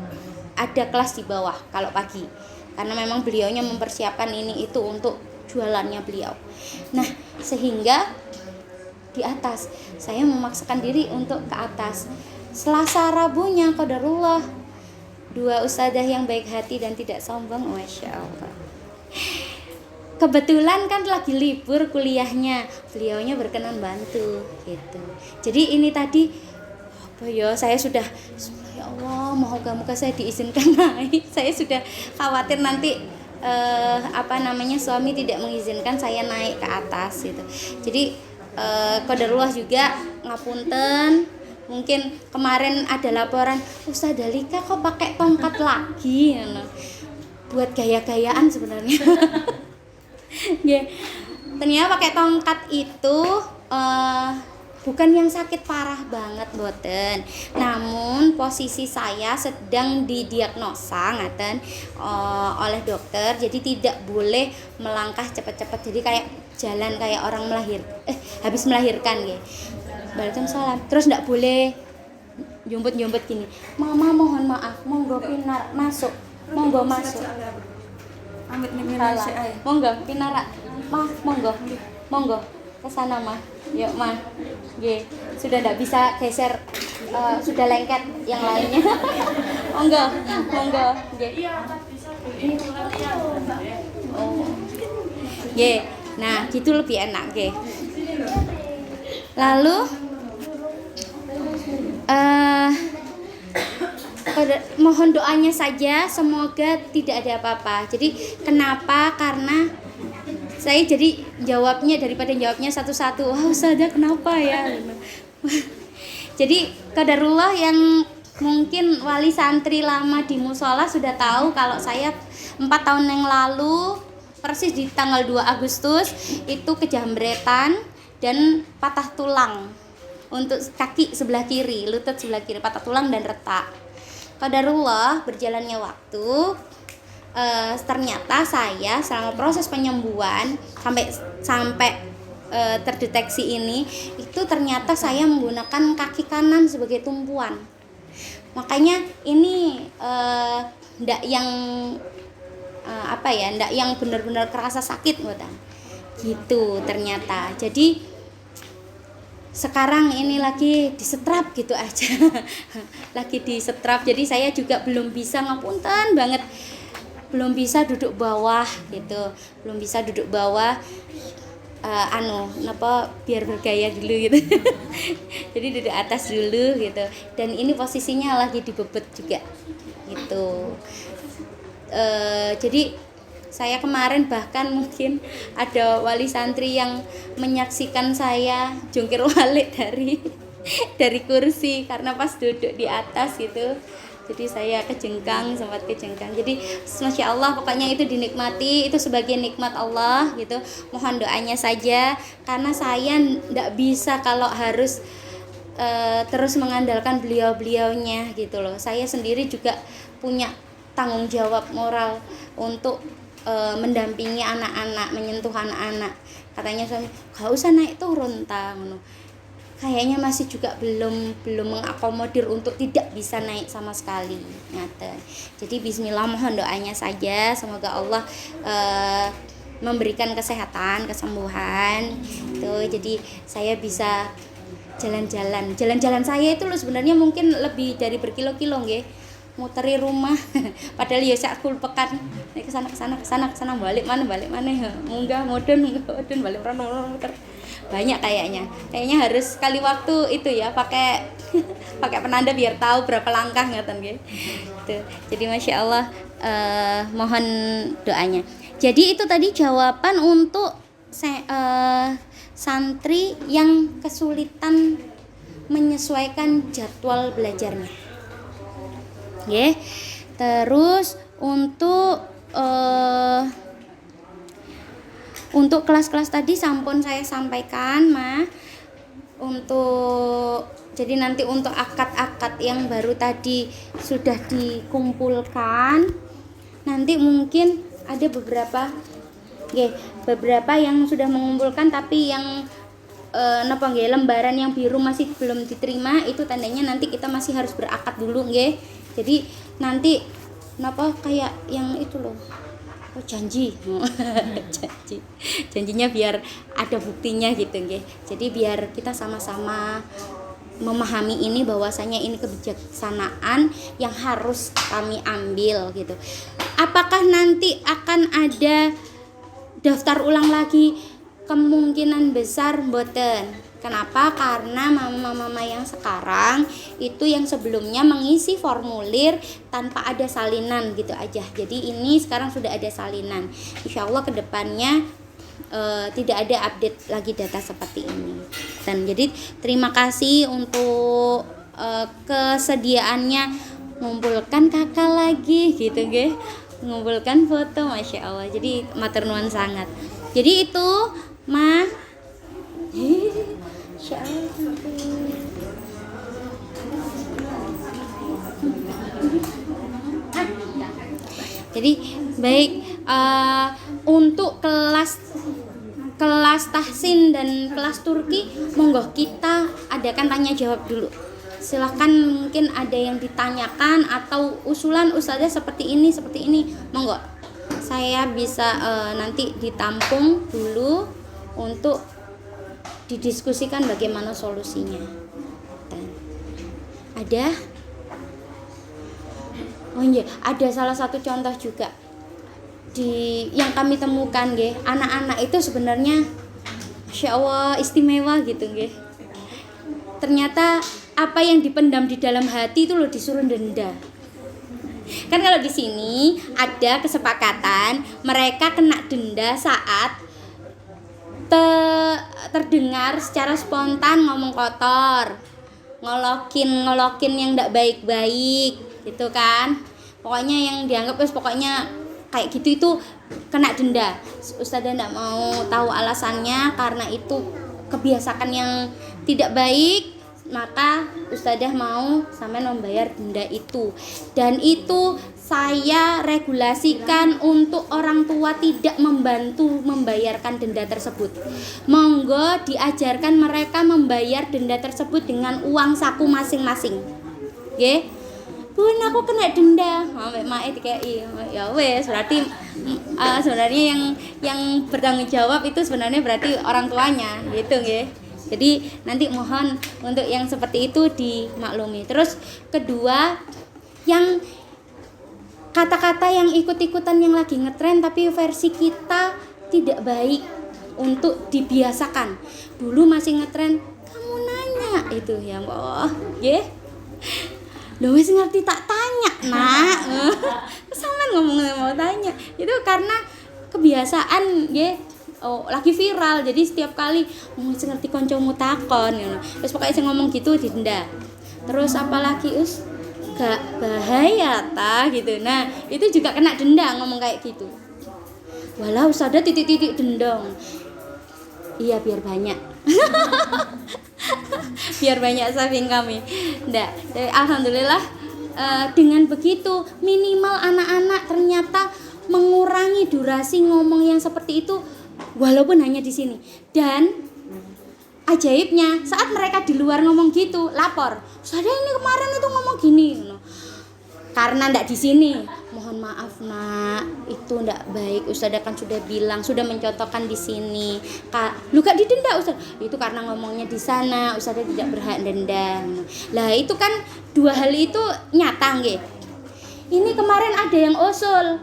Speaker 4: ada kelas di bawah kalau pagi. Karena memang beliaunya mempersiapkan ini itu untuk jualannya beliau. Nah, sehingga di atas saya memaksakan diri untuk ke atas. Selasa Rabunya qadarullah 2 ustadzah yang baik hati dan tidak sombong, Masya Allah. Kebetulan kan lagi libur kuliahnya, beliaunya berkenan bantu gitu. Jadi ini tadi saya sudah, ya Allah, moga-moga saya diizinkan naik. Saya sudah khawatir nanti suami tidak mengizinkan saya naik ke atas gitu. Jadi qadarullah juga ngapunten. Mungkin kemarin ada laporan, Ustazah Lika kok pakai tongkat lagi, buat gaya-gayaan sebenarnya. Ternyata pakai tongkat itu bukan yang sakit parah banget boten. Namun posisi saya sedang didiagnosa oleh dokter, jadi tidak boleh melangkah cepat-cepat. Jadi kayak jalan kayak orang habis melahirkan Waalaikumsalam. Terus enggak boleh jumput-jumput gini. Mama mohon maaf, monggo pinar masuk. Monggo masuk.
Speaker 3: Amit
Speaker 4: Monggo pinara. Monggo ke sana mah. Yuk mah. Sudah enggak bisa geser, sudah lengket yang lainnya. Monggo. Iya, bisa. Oh. Nah, gitu lebih enak, Lalu mohon doanya saja, semoga tidak ada apa-apa. Jadi kenapa? Karena saya jadi daripada jawabnya satu-satu, Ustazah kenapa ya? Jadi qadarullah yang mungkin wali santri lama di musola sudah tahu kalau saya 4 tahun yang lalu persis di tanggal 2 Agustus itu kejambretan dan patah tulang untuk kaki sebelah kiri, lutut sebelah kiri, patah tulang dan retak. Qadarullah berjalannya waktu, ternyata saya selama proses penyembuhan sampai terdeteksi ini, itu ternyata saya menggunakan kaki kanan sebagai tumpuan. Makanya ini ndak yang ndak yang benar-benar kerasa sakit ngoten. Gitu ternyata. Jadi sekarang ini lagi disetrap gitu aja. Lagi disetrap. Jadi saya juga belum bisa, ngapunten banget, belum bisa duduk bawah gitu. Belum bisa duduk bawah biar bergaya dulu gitu. Jadi duduk atas dulu gitu. Dan ini posisinya lagi dibebet juga gitu. Jadi saya kemarin bahkan mungkin ada wali santri yang menyaksikan saya jungkir balik dari kursi karena pas duduk di atas gitu. Jadi saya sempat kejengkang. Jadi Masya Allah, pokoknya itu dinikmati, itu sebagai nikmat Allah gitu. Mohon doanya saja, karena saya ndak bisa kalau harus terus mengandalkan beliau-beliaunya gitu loh. Saya sendiri juga punya tanggung jawab moral untuk mendampingi anak-anak, menyentuh anak-anak. Katanya suami, gak usah naik turun kayaknya masih juga belum mengakomodir untuk tidak bisa naik sama sekali. Ngaten. Jadi bismillah, mohon doanya saja, semoga Allah memberikan kesehatan, kesembuhan. Jadi saya bisa jalan-jalan saya itu loh sebenarnya mungkin lebih dari berkilo-kilo nggih. Muteri rumah padahal ya sak kul pekan nek kesana balik mana munggah mudun balik muter banyak kayaknya harus sekali waktu itu ya pakai penanda biar tahu berapa langkah ngoten nggih. Jadi Masya Allah, mohon doanya. Jadi itu tadi jawaban untuk santri yang kesulitan menyesuaikan jadwal belajarnya. Nggih. Terus untuk kelas-kelas tadi sampun saya sampaikan, jadi nanti untuk akad-akad yang baru tadi sudah dikumpulkan. Nanti mungkin ada beberapa yang sudah mengumpulkan, tapi yang lembaran yang biru masih belum diterima, itu tandanya nanti kita masih harus berakad dulu nggih. Jadi nanti kayak yang itu loh. Janjinya biar ada buktinya gitu nggih. Jadi biar kita sama-sama memahami ini, bahwasanya ini kebijaksanaan yang harus kami ambil gitu. Apakah nanti akan ada daftar ulang lagi? Kemungkinan besar mboten. Kenapa? Karena mama-mama yang sekarang itu yang sebelumnya mengisi formulir tanpa ada salinan gitu aja. Jadi ini sekarang sudah ada salinan. Insya Allah kedepannya tidak ada update lagi data seperti ini. Dan jadi terima kasih untuk kesediaannya mengumpulkan kakak lagi gitu nggih. Mengumpulkan foto, Masya Allah. Jadi matur nuwun sangat. Jadi itu jadi baik, untuk kelas tahsin dan kelas Turki monggo kita adakan tanya jawab dulu. Silahkan, mungkin ada yang ditanyakan atau usulan ustazah seperti ini monggo. Saya bisa nanti ditampung dulu untuk didiskusikan bagaimana solusinya. Ada salah satu contoh juga yang kami temukan nggih, anak-anak itu sebenarnya Masya Allah istimewa gitu nggih. Ternyata apa yang dipendam di dalam hati itu loh disuruh denda. Kan kalau di sini ada kesepakatan mereka kena denda saat terdengar secara spontan ngomong kotor, ngolokin yang enggak baik-baik gitu kan. Pokoknya yang dianggap pokoknya kayak gitu itu kena denda. Ustazah enggak mau tahu alasannya, karena itu kebiasaan yang tidak baik. maka ustadzah mau sampai membayar denda itu, dan itu saya regulasikan untuk orang tua tidak membantu membayarkan denda tersebut. Monggo diajarkan mereka membayar denda tersebut dengan uang saku masing-masing. Nggih. Bun, aku kena denda. Sampai mae dikei. Ya wes, berarti sebenarnya yang bertanggung jawab itu sebenarnya berarti orang tuanya, gitu nggih. Jadi nanti mohon untuk yang seperti itu dimaklumi. Terus kedua, yang kata-kata yang ikut-ikutan yang lagi ngetren tapi versi kita tidak baik untuk dibiasakan. Dulu masih ngetren, kamu nanya itu ya Allah, nggih. Loh wis ngerti tak tanya, Nak. Sampeyan ngomong mau tanya. Itu karena kebiasaan nggih. Oh, lagi viral, jadi setiap kali ngerti koncomu takon ngono. Terus pokoknya sing ngomong gitu didenda. Terus apalagi gak bahaya ta gitu. Nah, itu juga kena denda ngomong kayak gitu. Walau ada titik-titik dendong. Iya, biar banyak. Biar banyak saving kami. Ndak, alhamdulillah dengan begitu minimal anak-anak ternyata mengurangi durasi ngomong yang seperti itu. Walaupun hanya di sini. Dan ajaibnya saat mereka di luar ngomong gitu, lapor. Ustazah ini kemarin itu ngomong gini. Karena ndak di sini, mohon maaf Nak, itu ndak baik. Ustazah kan sudah bilang, sudah mencontohkan di sini. Lu gak didenda Ustazah. Itu karena ngomongnya di sana, Ustazah tidak berhak denda. Lah itu kan dua hal itu nyata nggih. Ini kemarin ada yang usul.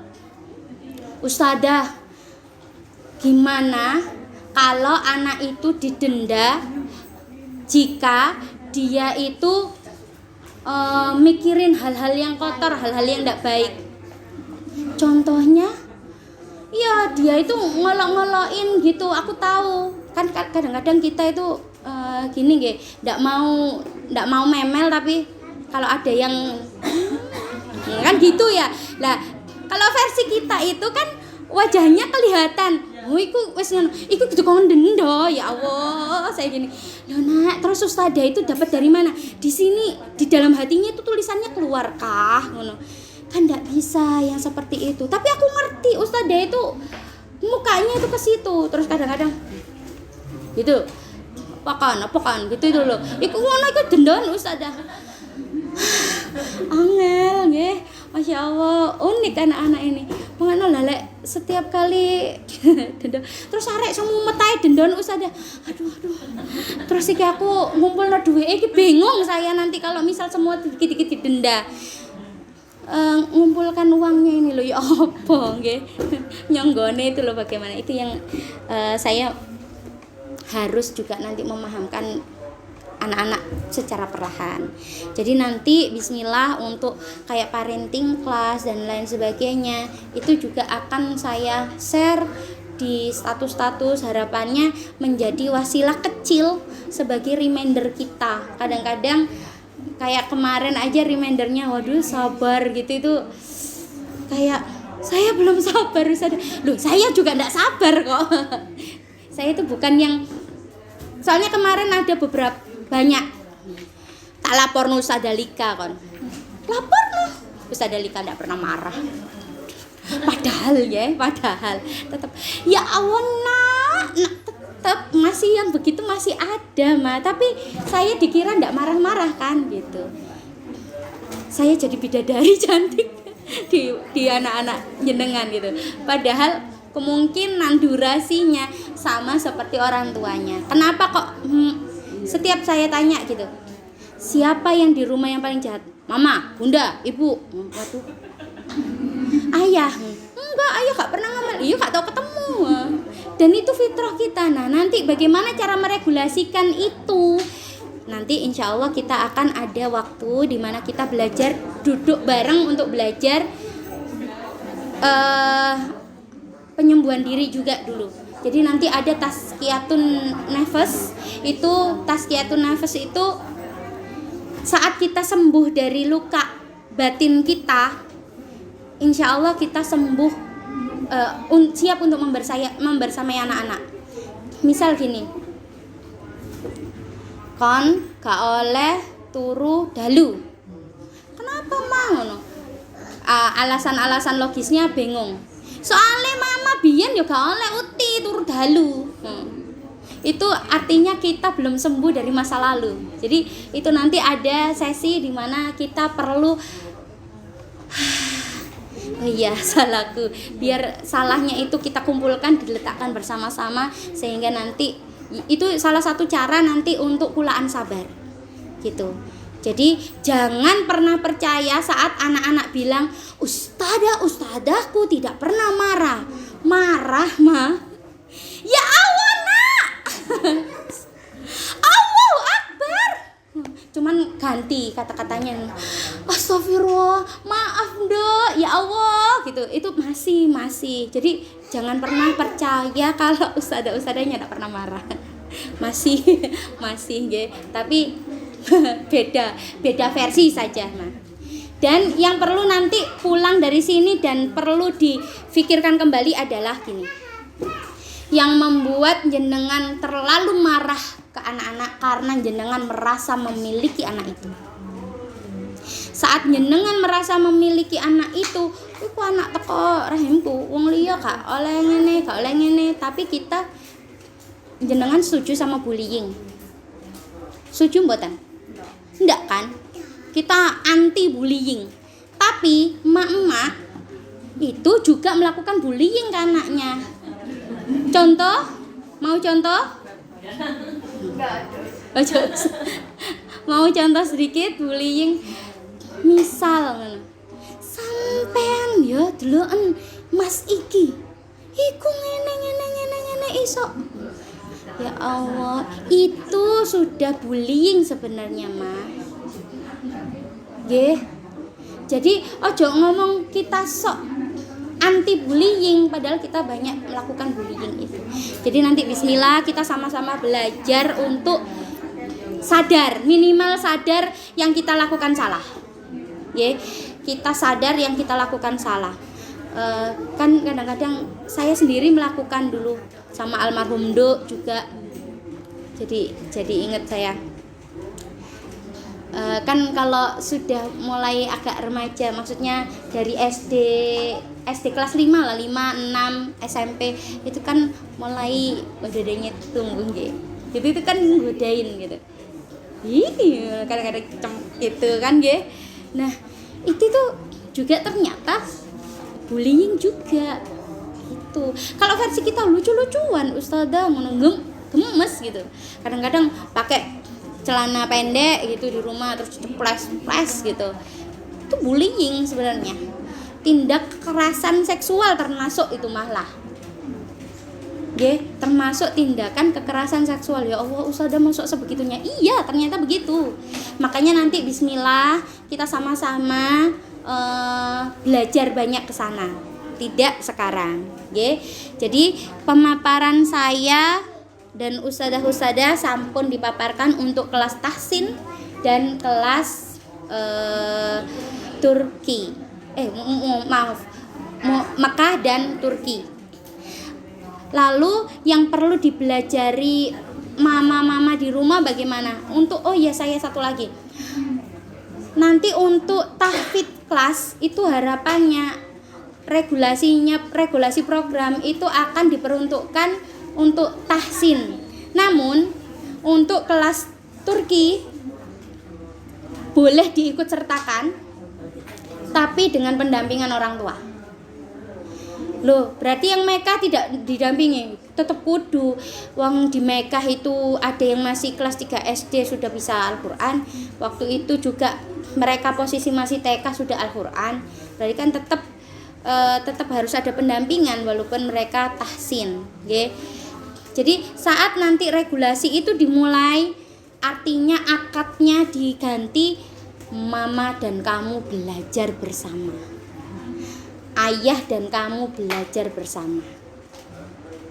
Speaker 4: Ustazah, gimana kalau anak itu didenda jika dia itu mikirin hal-hal yang kotor, hal-hal yang tidak baik? Contohnya, ya dia itu ngolok-ngolokin gitu. Aku tahu kan kadang-kadang kita itu gini nggih, tidak mau memel, tapi kalau ada yang kan gitu ya. Lah kalau versi kita itu kan wajahnya kelihatan. Oh, iku wis ngono. Iku kudu kon denda, ya Allah. Saya gini. Loh, Nak, terus ustazah itu dapat dari mana? Di sini di dalam hatinya itu tulisannya keluarkah ngono. Kan enggak bisa yang seperti itu. Tapi aku ngerti ustazah itu mukanya itu ke situ. Terus kadang-kadang gitu. Apa kan gitu itu loh. Iku ngono iku dendon ustazah. Angel nggih. Masya Allah, unik anak-anak ini. Mengenal lek setiap kali dendon. Terus arek semu metai dendon ustazah. Aduh. Terus iki aku ngumpulno duwe iki bingung saya nanti kalau misal semua dikit-dikit didenda. Ngumpulkan uangnya ini loh ya apa nggih. Nyonggone itu loh bagaimana. Itu yang saya harus juga nanti memahamkan anak-anak secara perlahan. Jadi nanti bismillah untuk kayak parenting class dan lain sebagainya itu juga akan saya share di status-status, harapannya menjadi wasilah kecil sebagai reminder kita. Kadang-kadang kayak kemarin aja remindernya, waduh sabar gitu, itu kayak saya belum sabar Ustaz. Loh, saya juga enggak sabar kok. Saya itu bukan yang, soalnya kemarin ada beberapa banyak tak lapor Ustazah Lika kon. Lapor loh. Ustazah Lika enggak pernah marah. Padahal tetap ya Allah nak tetap masih yang begitu masih ada mah, tapi saya dikira enggak marah-marah kan gitu. Saya jadi bidadari cantik di anak-anak jenengan gitu. Padahal kemungkinan durasinya sama seperti orang tuanya. Kenapa kok setiap saya tanya gitu, siapa yang di rumah yang paling jahat? Mama, bunda, ibu. Waduh. Ayah. Enggak, ayah gak pernah ngomel. Iya gak tahu ketemu. Dan itu fitrah kita. Nah, nanti bagaimana cara meregulasikan itu? Nanti insya Allah kita akan ada waktu di mana kita belajar, duduk bareng untuk belajar penyembuhan diri juga dulu. Jadi nanti ada tazkiyatun nafas. Tazkiyatun nafas itu saat kita sembuh dari luka batin kita, insya Allah kita sembuh, siap untuk membersamai anak-anak. Misal gini, kon gak oleh turu dalu. Kenapa mah ngono? Alasan-alasan logisnya bingung. Soalnya mama biyen yo gak oleh uti turu dalu. Itu artinya kita belum sembuh dari masa lalu. Jadi itu nanti ada sesi di mana kita perlu oh iya salahku, biar salahnya itu kita kumpulkan, diletakkan bersama-sama sehingga nanti itu salah satu cara nanti untuk kulaan sabar gitu. Jadi jangan pernah percaya saat anak-anak bilang ustadahku tidak pernah marah mah ya Allah nak Allahu Akbar, cuman ganti kata-katanya, astagfirullah, maaf dok, ya Allah gitu. Itu masih. Jadi jangan pernah percaya kalau ustadzah-ustadzahnya tidak pernah marah. masih nggih, tapi beda versi saja mah. Dan yang perlu nanti pulang dari sini dan perlu difikirkan kembali adalah gini, yang membuat jenengan terlalu marah ke anak-anak karena jenengan merasa memiliki anak itu. Saat jenengan merasa memiliki anak itu, iku anak teko rahimku, wong liya gak oleh ngene, tapi kita jenengan setuju sama bullying? Setuju mboten? Ndak kan? Kita anti bullying. Tapi emak-emak itu juga melakukan bullying ke anaknya. Contoh? Mau contoh? Mau contoh sedikit bullying? Misal sampean ya deloken Mas iki. Iku ngene iso. Ya Allah, itu sudah bullying sebenarnya, Ma. Nggih. Jadi ojo ngomong kita sok anti bullying padahal kita banyak melakukan bullying itu. Jadi nanti bismillah kita sama-sama belajar untuk sadar, minimal sadar yang kita lakukan salah. Ya, kita sadar yang kita lakukan salah. Kan kadang-kadang saya sendiri melakukan dulu sama almarhum Dok juga. Jadi ingat saya. Kan kalau sudah mulai agak remaja, maksudnya dari SD kelas 5 lah, 5, 6, SMP itu kan mulai dadanya tumbuh gitu. Jadi itu kan nggodain gitu. Kadang-kadang gitu kan nggih. Nah, itu tuh juga ternyata bullying juga. Gitu. Kalau versi kita lucu-lucuan, ustadzah gemes gitu. Kadang-kadang pakai celana pendek gitu di rumah terus ceplas gitu. Itu bullying sebenarnya. Tindak kekerasan seksual termasuk itu malah. Nggih, termasuk tindakan kekerasan seksual. Ya Allah, ustadzah masuk sebegitunya. Iya, ternyata begitu. Makanya nanti bismillah kita sama-sama belajar banyak ke sana. Tidak sekarang, nggih. Jadi pemaparan saya dan ustadzah-ustadzah sampun dipaparkan untuk kelas tahsin dan kelas Turki. Mekah dan Turki. Lalu yang perlu dipelajari mama-mama di rumah bagaimana? Untuk saya satu lagi. Nanti untuk tahfidz kelas itu harapannya regulasi program itu akan diperuntukkan untuk tahsin. Namun untuk kelas Turki boleh diikut sertakan tapi dengan pendampingan orang tua. Loh, berarti yang Mekah tidak didampingi, tetap kudu. Wong di Mekah itu ada yang masih kelas 3 SD sudah bisa Al-Qur'an. Waktu itu juga mereka posisi masih TK sudah Al-Qur'an. Berarti kan tetap harus ada pendampingan walaupun mereka tahsin, nggih. Jadi saat nanti regulasi itu dimulai, artinya akadnya diganti mama dan kamu belajar bersama. Ayah dan kamu belajar bersama.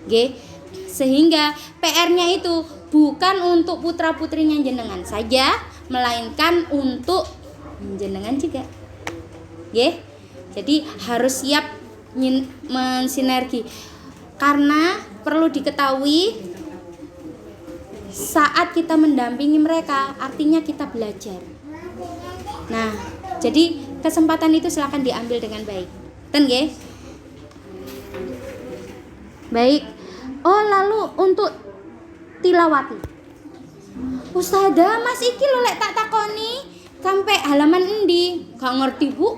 Speaker 4: Oke? Sehingga PR-nya itu bukan untuk putra-putrinya jenengan saja, melainkan untuk jenengan juga. Oke? Jadi harus siap mensinergi. Karena perlu diketahui saat kita mendampingi mereka, artinya kita belajar. Nah, jadi kesempatan itu silakan diambil dengan baik. Ten nggih? Baik. Oh, lalu untuk tilawati. Ustazah, Mas iki lho lek tak takoni sampai halaman endi? Gak ngerti, Bu.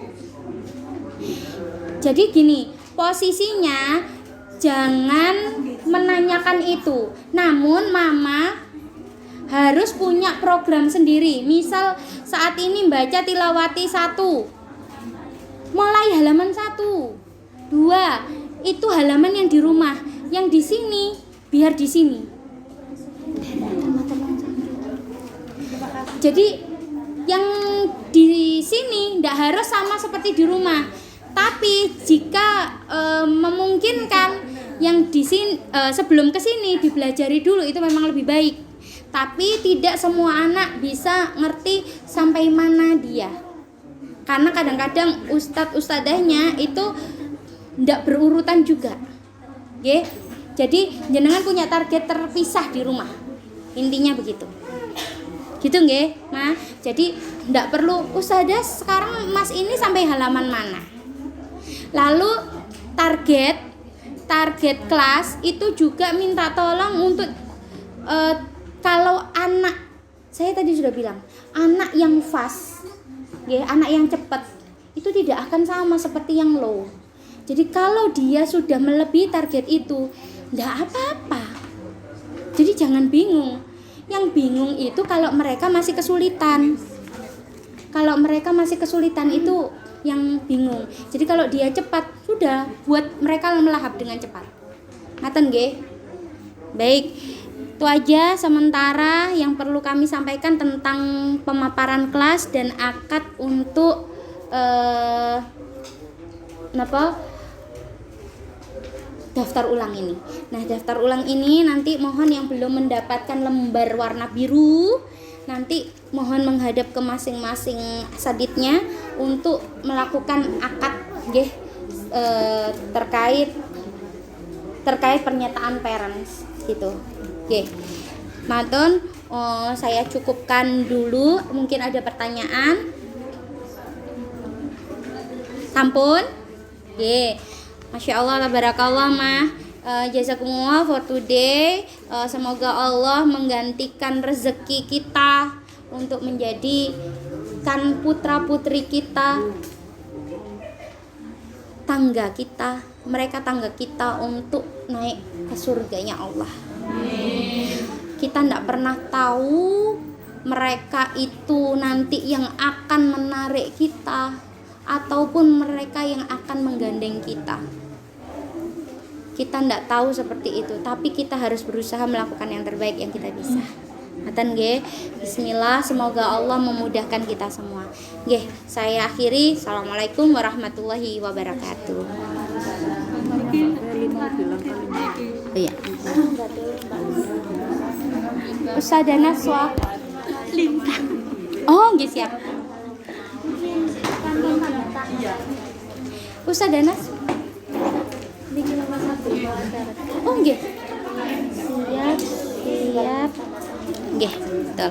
Speaker 4: Jadi gini, posisinya jangan menanyakan itu. Namun mama harus punya program sendiri. Misal saat ini baca tilawati 1. Mulai halaman 1. 2, itu halaman yang di rumah. Yang di sini biar di sini. Jadi yang di sini tidak harus sama seperti di rumah. Tapi jika memungkinkan yang di sini sebelum ke sini dipelajari dulu, itu memang lebih baik. Tapi tidak semua anak bisa ngerti sampai mana dia. Karena kadang-kadang ustadzahnya itu tidak berurutan juga. Oke? Jadi jenengan punya target terpisah di rumah. Intinya begitu. Gitu nggih, Ma? Jadi tidak perlu ustazah sekarang Mas ini sampai halaman mana. Lalu target kelas itu juga minta tolong untuk kalau anak, saya tadi sudah bilang, anak yang fast, ya, anak yang cepat itu tidak akan sama seperti yang low. Jadi kalau dia sudah melebihi target itu, tidak apa-apa. Jadi jangan bingung. Yang bingung itu kalau mereka masih kesulitan. Kalau mereka masih kesulitan itu yang bingung. Jadi kalau dia cepat, sudah buat mereka melahap dengan cepat. Ngaten nggih? Baik. Itu aja sementara yang perlu kami sampaikan tentang pemaparan kelas dan akad untuk daftar ulang ini. Nah, daftar ulang ini nanti mohon yang belum mendapatkan lembar warna biru, nanti mohon menghadap ke masing-masing asadidnya untuk melakukan akad nggih terkait pernyataan parents gitu. Oke. Matur, saya cukupkan dulu. Mungkin ada pertanyaan. Sampun? Oke. Masya Allah, tabarakallah, Mah. Jazakumullah for today. Semoga Allah menggantikan rezeki kita untuk menjadikan putra-putri kita, tangga kita, mereka tangga kita untuk naik ke surganya Allah. Kita tidak pernah tahu mereka itu nanti yang akan menarik kita ataupun mereka yang akan menggandeng kita. Kita tidak tahu seperti itu, tapi kita harus berusaha melakukan yang terbaik yang kita bisa. Ngaten nggih. Bismillah, semoga Allah memudahkan kita semua. Nggih, saya akhiri. Assalamualaikum warahmatullahi wabarakatuh. Iya. Ustazah Naswa. Oh, nggih siap. Ustazah Naswa. Oh, nggih. Siap. Nggih, betul.